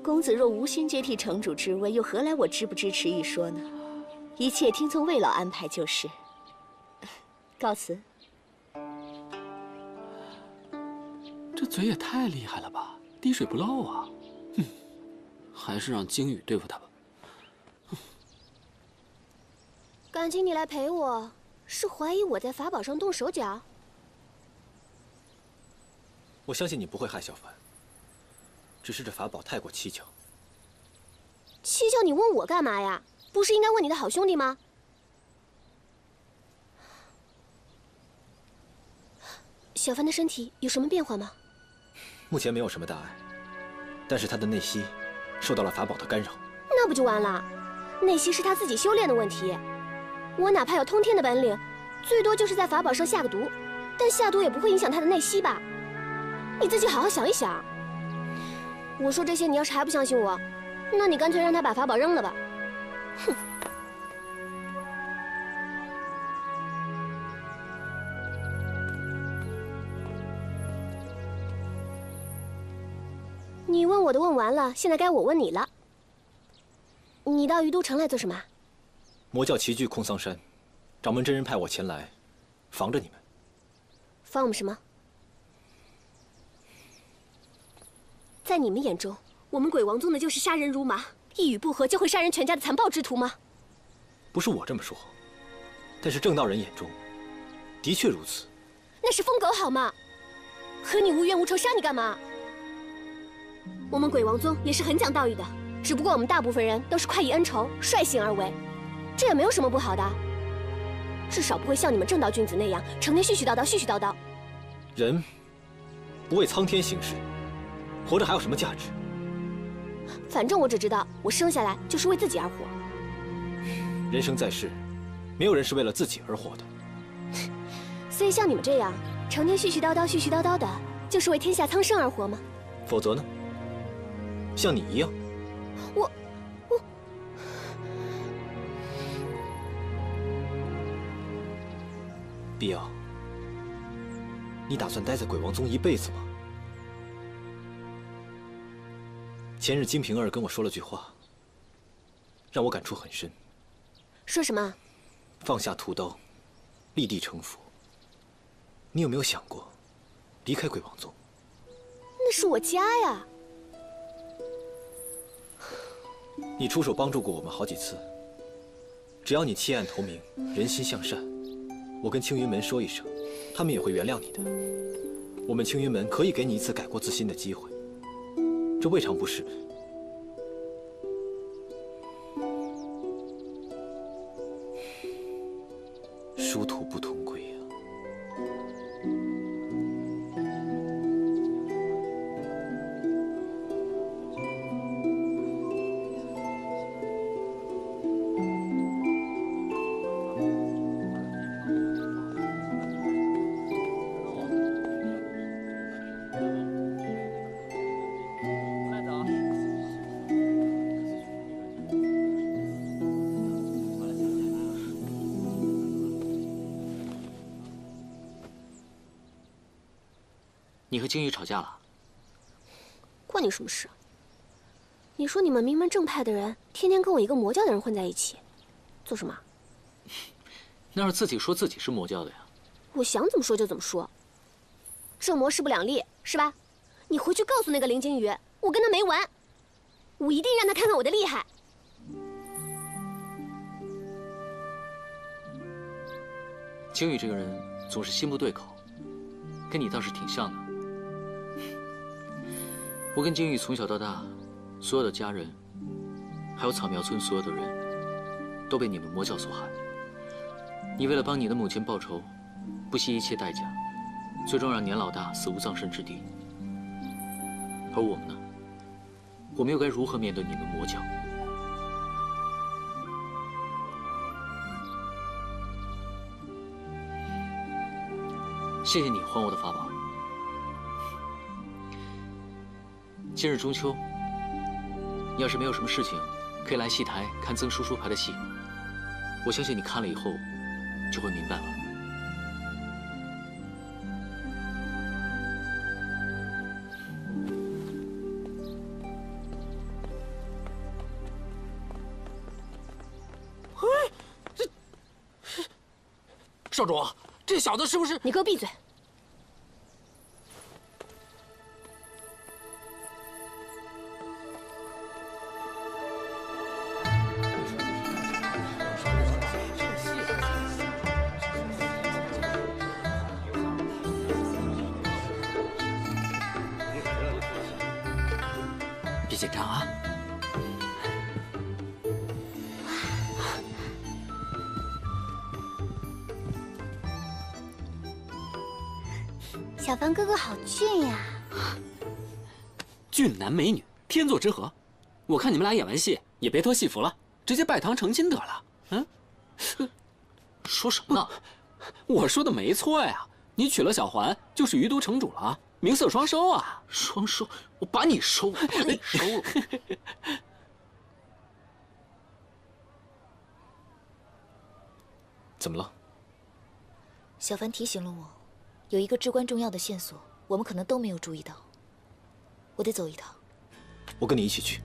[SPEAKER 5] 公子若无心接替城主之位，又何来我支不支持一说呢？一切听从魏老安排就是。告辞。
[SPEAKER 8] 这嘴也太厉害了吧，滴水不漏啊！哼，还是让鲸羽对付他吧。
[SPEAKER 4] 感情你来陪我，是怀疑我在法宝上动手脚？
[SPEAKER 7] 我相信你不会害小凡，只是这法宝太过蹊跷。
[SPEAKER 4] 蹊跷，你问我干嘛呀？不是应该问你的好兄弟吗？小凡的身体有什么变化吗？
[SPEAKER 7] 目前没有什么大碍，但是他的内息受到了法宝的干扰。
[SPEAKER 4] 那不就完了？内息是他自己修炼的问题。我哪怕有通天的本领，最多就是在法宝上下个毒，但下毒也不会影响他的内息吧？你自己好好想一想。我说这些，你要是还不相信我，那你干脆让他把法宝扔了吧。哼。你问我的问完了，现在该我问你了。你到于都城来做什么？
[SPEAKER 7] 魔教齐聚空桑山，掌门真人派我前来，防着你们。
[SPEAKER 4] 防我们什么？在你们眼中，我们鬼王宗的就是杀人如麻，一语不合就会杀人全家的残暴之徒吗？
[SPEAKER 7] 不是我这么说，但是正道人眼中，的确如此。
[SPEAKER 4] 那是疯狗好吗？和你无冤无仇，杀你干嘛？我们鬼王宗也是很讲道义的，只不过我们大部分人都是快意恩仇，率性而为，这也没有什么不好的。至少不会像你们正道君子那样，成天絮絮叨叨、絮絮叨叨。
[SPEAKER 7] 人不为苍天行事，活着还有什么价值？
[SPEAKER 4] 反正我只知道，我生下来就是为自己而活。
[SPEAKER 7] 人生在世，没有人是为了自己而活的。
[SPEAKER 4] 所以像你们这样，成天絮絮叨叨、絮絮叨叨的，就是为天下苍生而活吗？
[SPEAKER 7] 否则呢？像你一样。
[SPEAKER 4] 我。
[SPEAKER 7] 碧瑶，你打算待在鬼王宗一辈子吗？前日金瓶儿跟我说了句话，让我感触很深。
[SPEAKER 4] 说什么？
[SPEAKER 7] 放下屠刀，立地成佛。你有没有想过，离开鬼王宗？
[SPEAKER 4] 那是我家呀。
[SPEAKER 7] 你出手帮助过我们好几次，只要你弃暗投明，人心向善，我跟青云门说一声，他们也会原谅你的。我们青云门可以给你一次改过自新的机会，这未尝不是。殊途不同归呀。
[SPEAKER 3] 你和金玉吵架了？
[SPEAKER 4] 关你什么事？你说你们名门正派的人，天天跟我一个魔教的人混在一起，做什么？
[SPEAKER 3] 那是自己说自己是魔教的呀。
[SPEAKER 4] 我想怎么说就怎么说。正魔势不两立，是吧？你回去告诉那个林金羽，我跟他没完，我一定让他看看我的厉害。
[SPEAKER 3] 金羽这个人总是心不对口，跟你倒是挺像的。我跟金玉从小到大，所有的家人，还有草苗村所有的人，都被你们魔教所害。你为了帮你的母亲报仇，不惜一切代价，最终让年老大死无葬身之地。而我们呢？我们又该如何面对你们魔教？谢谢你还我的法宝。今日中秋，你要是没有什么事情，可以来戏台看曾叔叔排的戏。我相信你看了以后，就会明白了。少主，这小子是不是？
[SPEAKER 4] 你给我闭嘴！
[SPEAKER 8] 紧张啊！
[SPEAKER 1] 小凡哥哥好俊呀！
[SPEAKER 8] 俊男美女，天作之合。我看你们俩演完戏也别脱戏服了，直接拜堂成亲得了。嗯，
[SPEAKER 3] 说什么呢？
[SPEAKER 8] 我说的没错呀，你娶了小环就是余都城主了，名色双收啊！
[SPEAKER 3] 双收，我把你收了，把你收了。
[SPEAKER 7] 怎么了？
[SPEAKER 2] 小凡提醒了我，有一个至关重要的线索，我们可能都没有注意到。我得走一趟。
[SPEAKER 7] 我跟你一起去。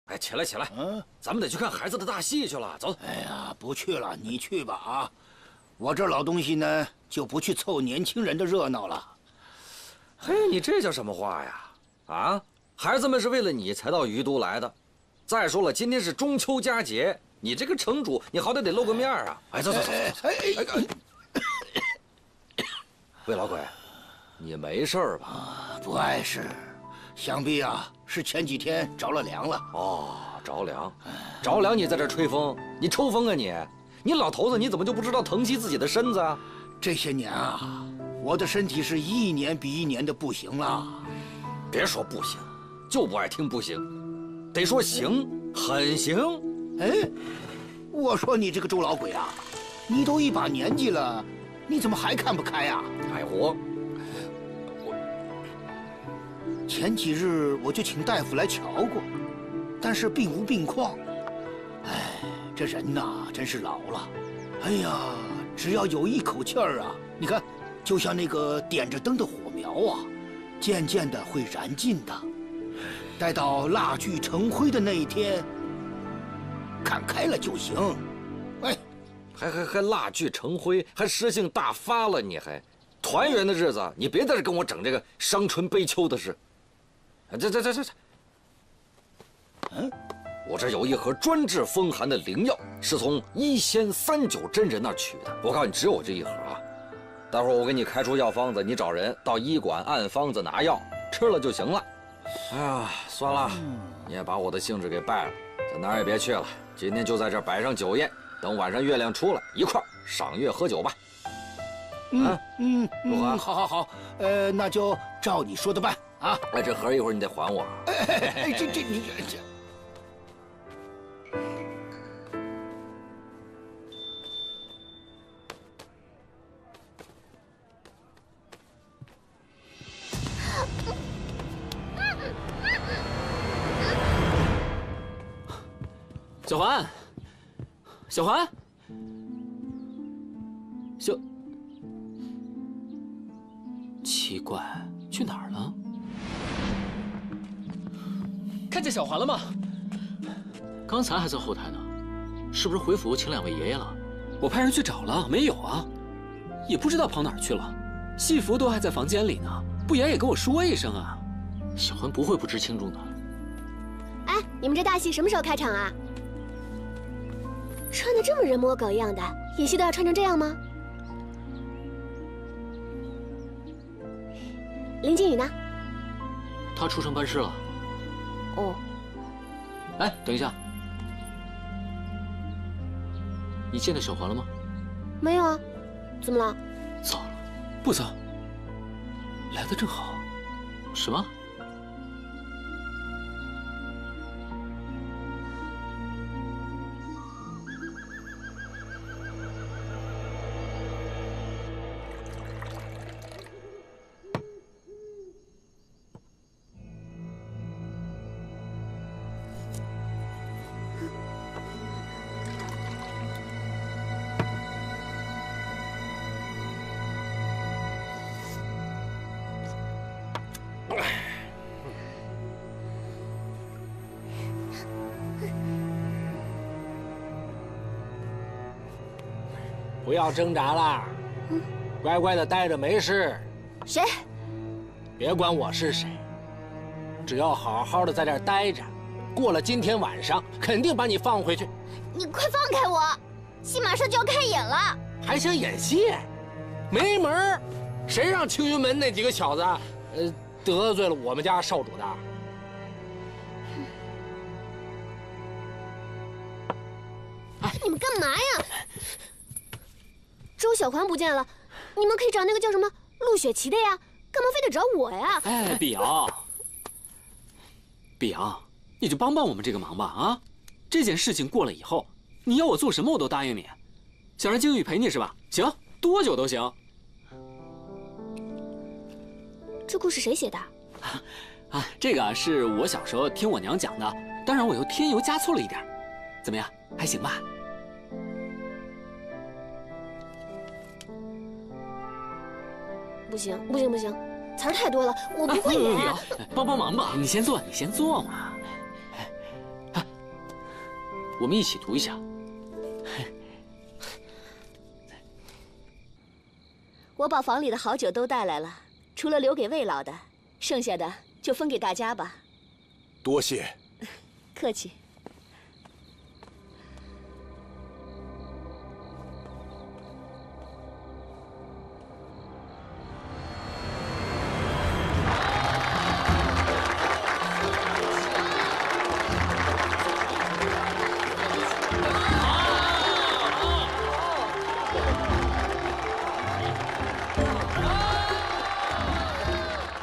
[SPEAKER 10] 哎，起来起来，咱们得去看孩子的大戏去了，走。
[SPEAKER 11] 哎呀，不去了，你去吧啊！我这老东西呢，就不去凑年轻人的热闹了。
[SPEAKER 10] 嘿，你这叫什么话呀？啊，孩子们是为了你才到于都来的。再说了，今天是中秋佳节，你这个城主，你好歹得露个面啊！哎，走走走。魏老鬼，你没事吧？
[SPEAKER 11] 不碍事，想必啊是前几天着了凉了。
[SPEAKER 10] 哦，着凉，着凉，你在这吹风，你抽风啊你？你老头子，你怎么就不知道疼惜自己的身子啊？
[SPEAKER 11] 这些年啊，我的身体是一年比一年的不行了。
[SPEAKER 10] 别说不行，就不爱听不行，得说行，很行。
[SPEAKER 11] 哎，我说你这个周老鬼啊，你都一把年纪了，你怎么还看不开呀？
[SPEAKER 10] 哎，
[SPEAKER 11] 前几日我就请大夫来瞧过，但是并无病况。哎，这人呐，真是老了。哎呀，只要有一口气儿啊，你看，就像那个点着灯的火苗啊，渐渐的会燃尽的。待到蜡炬成灰的那一天，看开了就行。哎，
[SPEAKER 10] 还蜡炬成灰，还诗性大发了，你还团圆的日子，你别在这跟我整这个伤春悲秋的事。这，我这有一盒专治风寒的灵药，是从医仙39真人那儿取的。我告诉你，只有这一盒啊。待会儿我给你开出药方子，你找人到医馆按方子拿药，吃了就行了。哎呀，算了，你也把我的兴致给败了，咱哪儿也别去了。今天就在这儿摆上酒宴，等晚上月亮出来，一块儿赏月喝酒吧。如何？
[SPEAKER 11] 好，那就照你说的办啊。
[SPEAKER 10] 哎，这盒一会儿你得还我。
[SPEAKER 11] 哎，这。
[SPEAKER 8] 小环，奇怪，去哪儿了？看见小环了吗？
[SPEAKER 3] 刚才还在后台呢，是不是回府请2位爷爷了？
[SPEAKER 8] 我派人去找了，没有啊，也不知道跑哪儿去了。戏服都还在房间里呢，不也跟我说一声啊？
[SPEAKER 3] 小环不会不知轻重的。
[SPEAKER 4] 哎，你们这大戏什么时候开场啊？穿的这么人模狗样的，演戏都要穿成这样吗？林靖宇呢？
[SPEAKER 3] 他出城办事了。
[SPEAKER 4] 哦。
[SPEAKER 3] 哎，等一下，你见到小环了吗？
[SPEAKER 4] 没有啊，怎么了？
[SPEAKER 3] 糟了，
[SPEAKER 8] 不糟，来的正好。
[SPEAKER 3] 什么？不要挣扎了，乖乖的待着没事。
[SPEAKER 1] 谁？
[SPEAKER 3] 别管我是谁，只要好好的在这儿待着，过了今天晚上，肯定把你放回去。
[SPEAKER 1] 你快放开我！戏马上就要开演了，
[SPEAKER 3] 还想演戏？没门儿！谁让青云门那几个小子，得罪了我们家少主的？
[SPEAKER 4] 你们干嘛呀？周小环不见了，你们可以找那个叫什么陆雪琪的呀，干嘛非得找我呀？
[SPEAKER 8] 哎，碧瑶，碧瑶，你就帮帮我们这个忙吧啊！这件事情过了以后，你要我做什么我都答应你。想让京玉陪你是吧？行，多久都行。
[SPEAKER 4] 这故事谁写的？
[SPEAKER 8] 啊，这个是我小时候听我娘讲的，当然我又添油加醋了一点。怎么样，还行吧？
[SPEAKER 4] 不行，不行，不行，词儿太多了，我不会演。
[SPEAKER 8] 帮帮忙吧，你先坐，你先坐嘛。
[SPEAKER 6] 我们一起读一下。
[SPEAKER 5] 我把房里的好酒都带来了，除了留给魏老的，剩下的就分给大家吧。
[SPEAKER 12] 多谢。
[SPEAKER 5] 客气。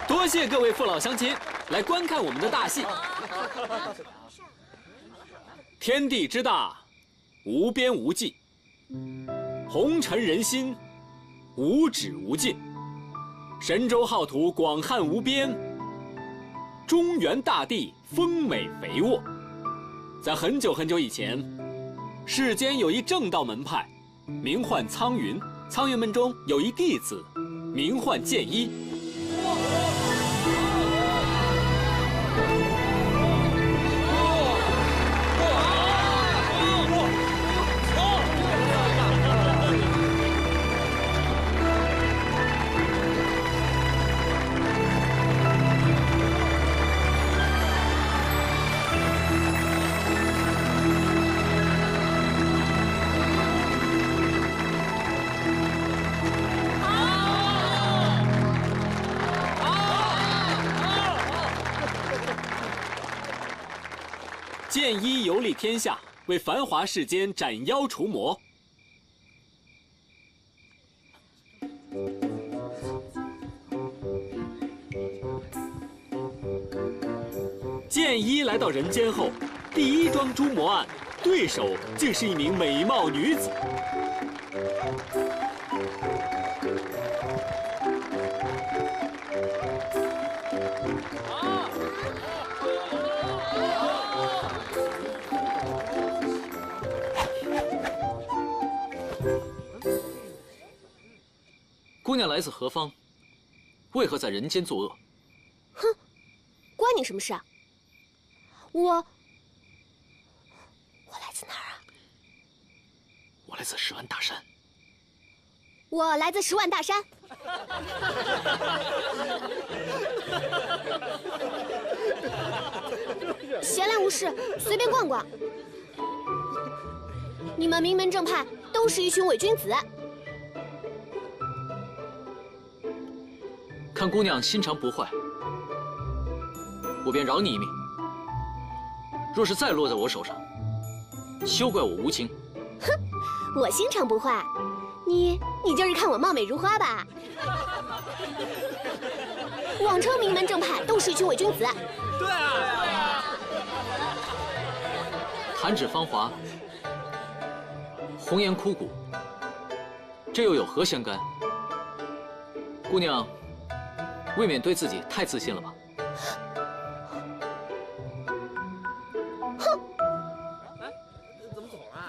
[SPEAKER 8] 多谢各位父老乡亲来观看我们的大戏。天地之大，无边无际；红尘人心，无止无尽。神州浩土，广汉无边。中原大地，丰美肥沃。在很久很久以前，世间有一正道门派，名唤苍云。苍云门中有一弟子，名唤剑一。剑一游历天下，为繁华世间斩妖除魔。剑一来到人间后，第一桩诛魔案，对手竟是一名美貌女子。
[SPEAKER 6] 姑娘来自何方？为何在人间作恶？
[SPEAKER 4] 哼，关你什么事啊？我来自哪儿啊？
[SPEAKER 6] 我来自10万大山。
[SPEAKER 4] 我来自10万大山。闲来无事，随便逛逛。你们名门正派都是一群伪君子。
[SPEAKER 6] 看姑娘心肠不坏，我便饶你一命。若是再落在我手上，休怪我无情。
[SPEAKER 4] 哼，我心肠不坏，你就是看我貌美如花吧？妄称名门正派都是一群伪君子。
[SPEAKER 3] 对啊。
[SPEAKER 6] 弹指芳华，红颜枯骨，这又有何相干？姑娘。未免对自己太自信了吧？
[SPEAKER 4] 哼！
[SPEAKER 3] 怎么走啊？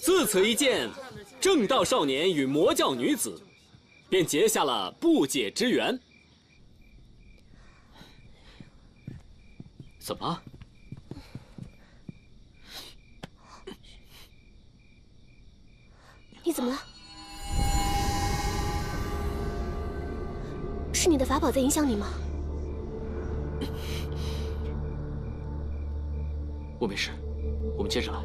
[SPEAKER 8] 自此一见，正道少年与魔教女子，便结下了不解之缘。
[SPEAKER 6] 怎么？
[SPEAKER 4] 怎么了？是你的法宝在影响你吗？
[SPEAKER 3] 我没事，我们接着来。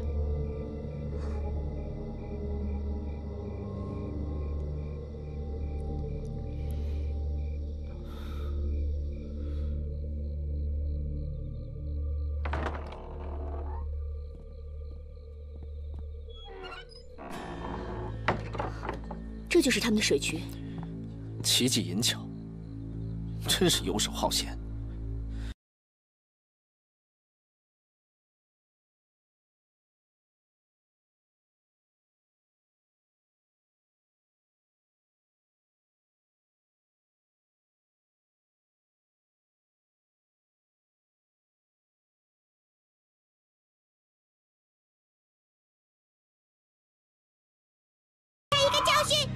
[SPEAKER 5] 这就是他们的水渠。
[SPEAKER 6] 奇技淫巧，真是游手好闲。
[SPEAKER 2] 一个教训。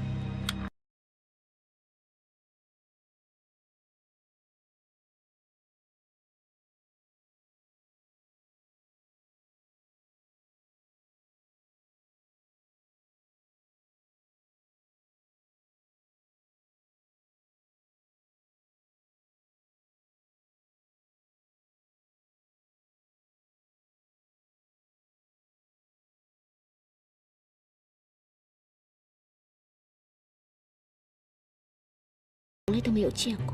[SPEAKER 5] 从来都没有见过。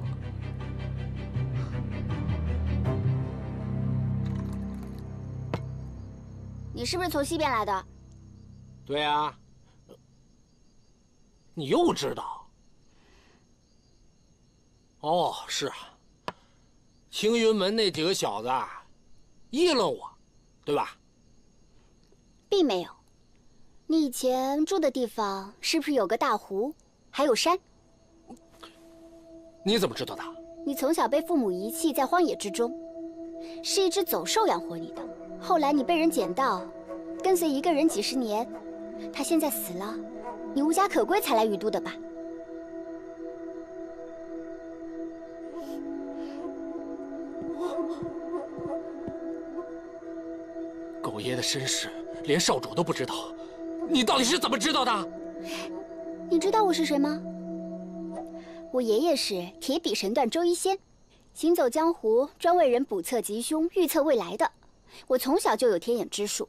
[SPEAKER 1] 你是不是从西边来的？
[SPEAKER 3] 对啊，你又知道？哦，是啊，青云门那几个小子议论我，对吧？
[SPEAKER 1] 并没有。你以前住的地方是不是有个大湖，还有山？
[SPEAKER 3] 你怎么知道的？
[SPEAKER 1] 你从小被父母遗弃在荒野之中，是一只走兽养活你的。后来你被人捡到，跟随一个人几十年，他现在死了，你无家可归才来雨都的吧？
[SPEAKER 3] 狗爷的身世连少主都不知道，你到底是怎么知道的？
[SPEAKER 1] 你知道我是谁吗？我爷爷是铁笔神断周一仙，行走江湖，专为人卜测吉凶、预测未来的。我从小就有天眼之术，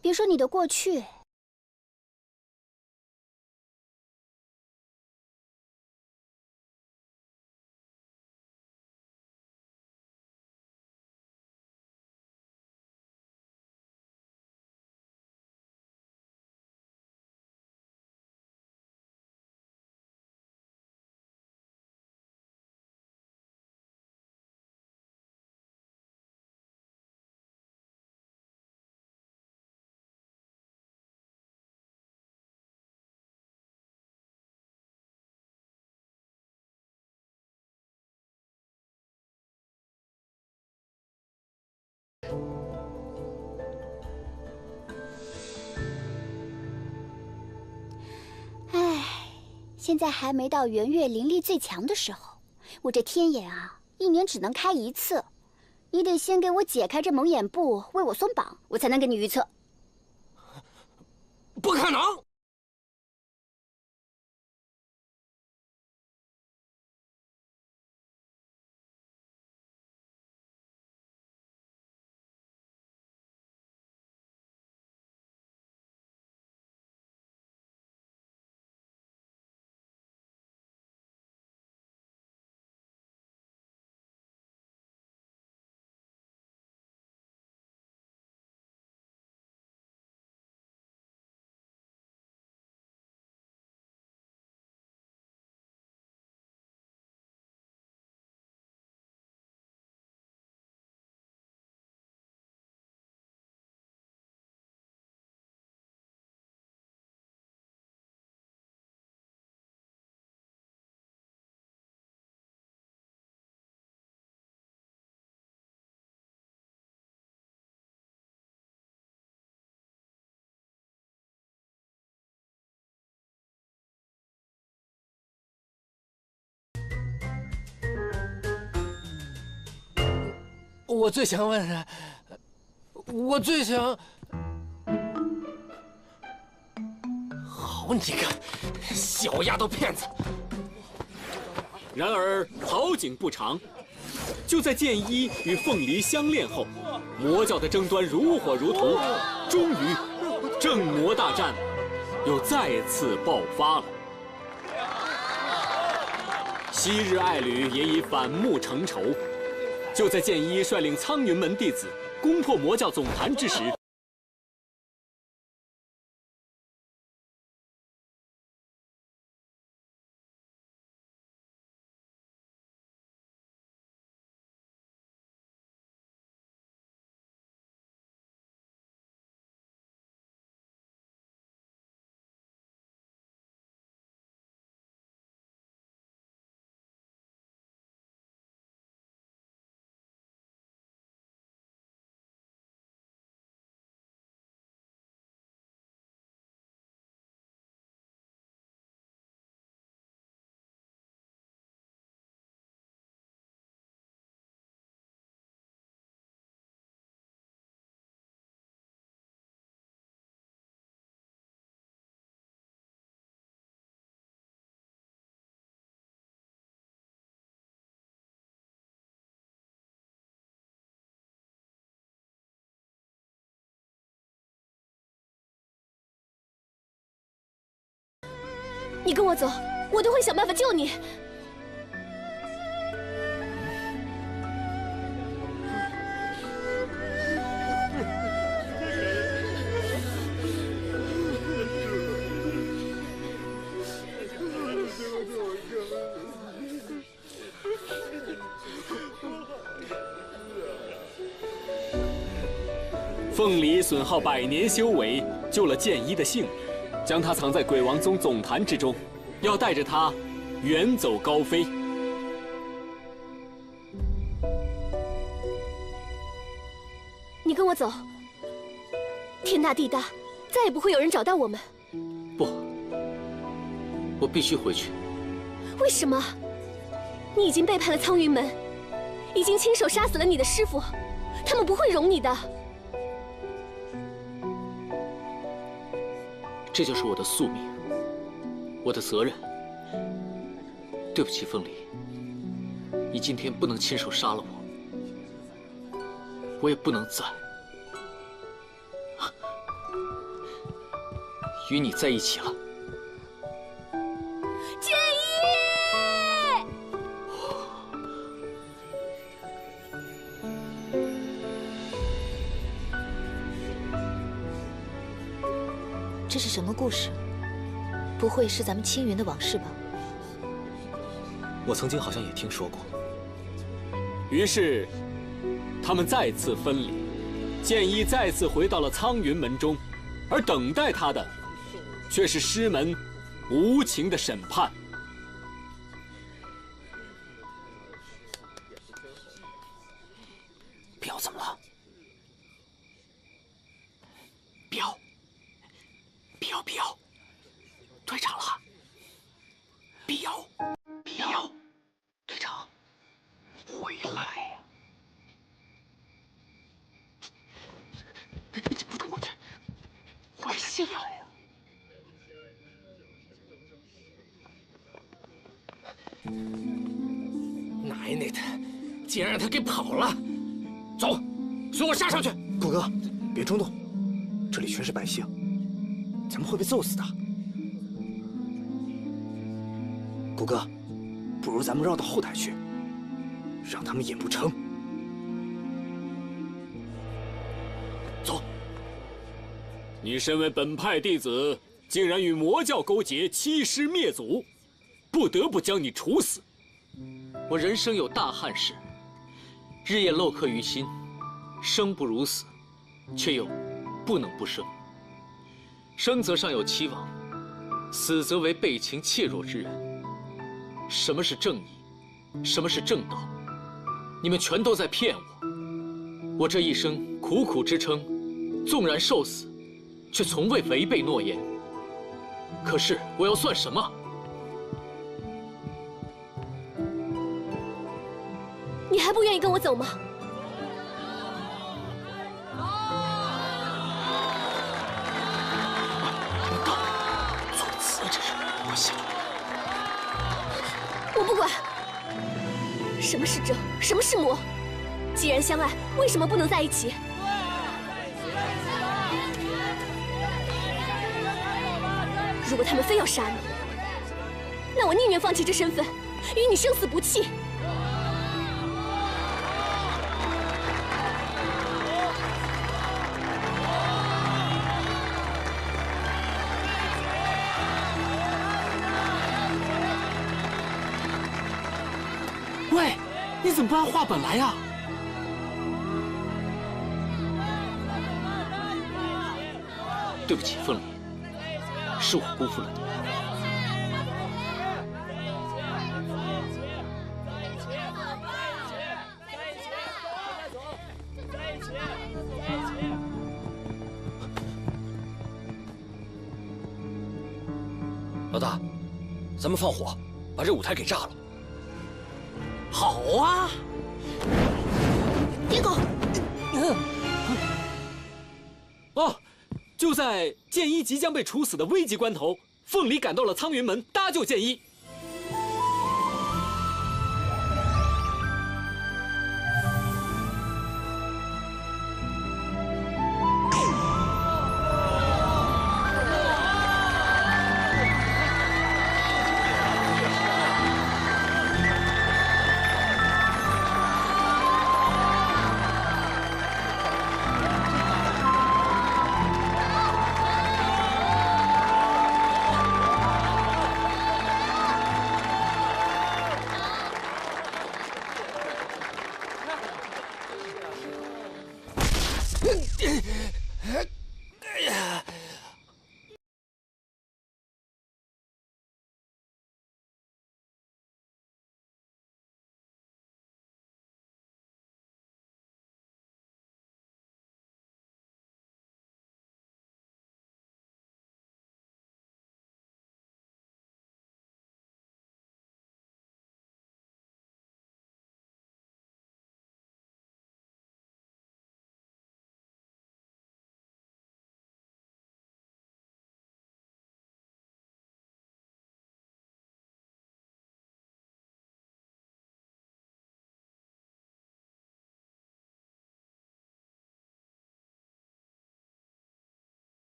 [SPEAKER 1] 别说你的过去。唉，现在还没到圆月灵力最强的时候，我这天眼啊，一年只能开一次。你得先给我解开这蒙眼布，为我松绑，我才能给你预测。
[SPEAKER 3] 不可能！我最想问的，我最想，好你个小丫头片子！
[SPEAKER 8] 然而好景不长，就在剑一与凤梨相恋后，魔教的争端如火如荼，终于正魔大战又再次爆发了。昔日爱侣也已反目成仇。就在剑一率领苍云门弟子攻破魔教总坛之时，
[SPEAKER 4] 你跟我走，我都会想办法救你。
[SPEAKER 8] 凤梨损耗100年修为，救了剑一的性命，将他藏在鬼王宗总坛之中，要带着他远走高飞。
[SPEAKER 4] 你跟我走，天大地大，再也不会有人找到我们。
[SPEAKER 9] 不，我必须回去。
[SPEAKER 4] 为什么？你已经背叛了苍云门，已经亲手杀死了你的师父，他们不会容你的。
[SPEAKER 9] 这就是我的宿命，我的责任。对不起，凤梨，你今天不能亲手杀了我，我也不能再与你在一起了。
[SPEAKER 4] 剑一，
[SPEAKER 12] 这是什么故事？不会是咱们青云的往事吧？
[SPEAKER 7] 我曾经好像也听说过。
[SPEAKER 8] 于是，他们再次分离，剑一再次回到了苍云门中，而等待他的，却是师门无情的审判。
[SPEAKER 3] 彪怎么了？彪，队长了。彪，队长，回来呀！不动，快下来呀！奶奶的，竟然让他给跑了！走，随我杀上去！
[SPEAKER 11] 谷哥，别冲动，这里全是百姓，咱们会被揍死的。谷哥，不如咱们绕到后台去，让他们眼不成。
[SPEAKER 3] 走。
[SPEAKER 8] 你身为本派弟子，竟然与魔教勾结，欺师灭祖，不得不将你处死。
[SPEAKER 9] 我人生有大憾事，日夜镂刻于心，生不如死，却又不能不生。生则尚有期望，死则为背情怯弱之人。什么是正义？什么是正道？你们全都在骗我！我这一生苦苦支撑，纵然受死，却从未违背诺言。可是我要算什么？
[SPEAKER 4] 你还不愿意跟我走吗？
[SPEAKER 3] 做自不行。
[SPEAKER 4] 我不管。什么是正，什么是魔？既然相爱，为什么不能在一起？如果他们非要杀你，那我宁愿放弃这身份，与你生死不弃。
[SPEAKER 8] 喂，你怎么不按话本来呀？
[SPEAKER 9] 对不起，凤梨，是我辜负了你。
[SPEAKER 10] 老大，咱们放火，把这舞台给炸了。
[SPEAKER 3] 好啊！
[SPEAKER 2] 别搞！
[SPEAKER 8] 哦，就在剑一即将被处死的危急关头，凤梨赶到了苍云门搭救剑一。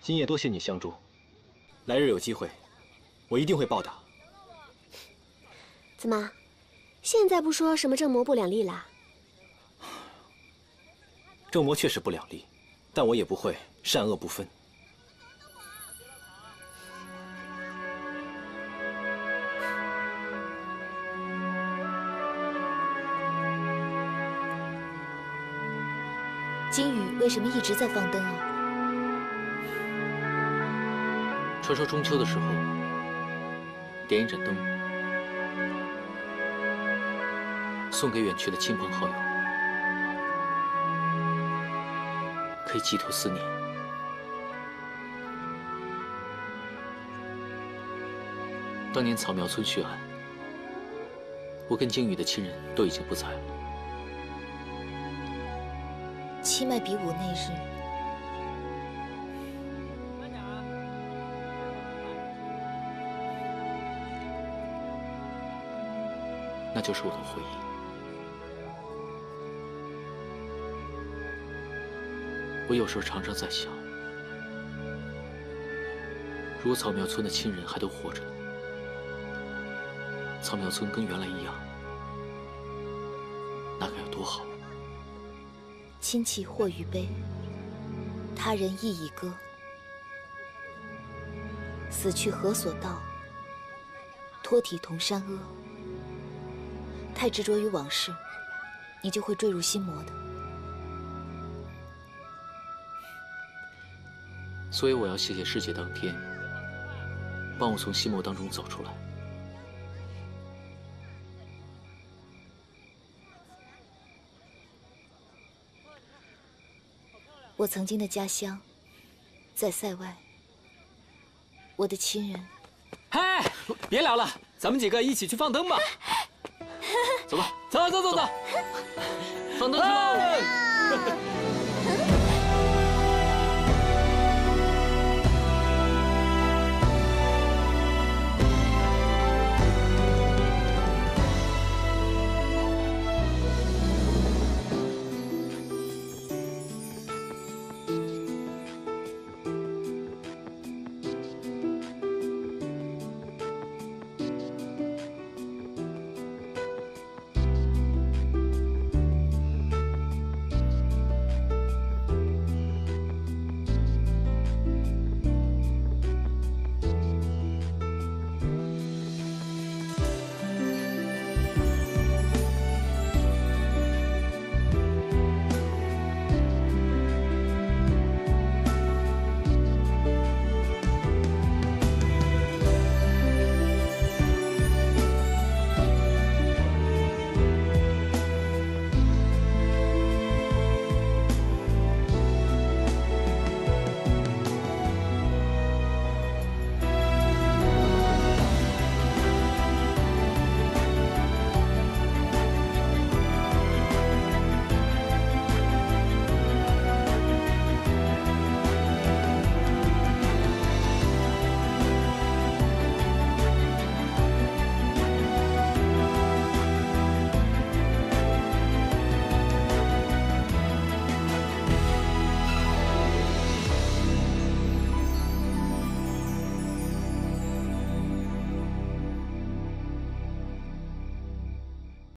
[SPEAKER 7] 今夜多谢你相助，来日有机会，我一定会报答。
[SPEAKER 4] 怎么，现在不说什么正魔不两立啦？
[SPEAKER 7] 正魔确实不两立，但我也不会善恶不分。
[SPEAKER 12] 金宇为什么一直在放灯啊？
[SPEAKER 6] 传说中秋的时候，点一盏灯，送给远去的亲朋好友，可以寄托思念。当年草苗村血案，我跟鲸鱼的亲人都已经不在了。
[SPEAKER 12] 七脉比武那日，
[SPEAKER 6] 那就是我的回忆。我有时候常常在想，如果草苗村的亲人还都活着，草苗村跟原来一样，那该有多好。
[SPEAKER 12] 亲戚或于悲，他人亦已歌。死去何所道？托体同山阿。太执着于往事，你就会坠入心魔的。
[SPEAKER 6] 所以我要谢谢师姐当天帮我从心魔当中走出来。
[SPEAKER 12] 我曾经的家乡，在塞外。我的亲人。
[SPEAKER 8] 嗨，别聊了，咱们几个一起去放灯吧。
[SPEAKER 6] 走吧，
[SPEAKER 8] 走走走走，
[SPEAKER 6] 放灯去喽！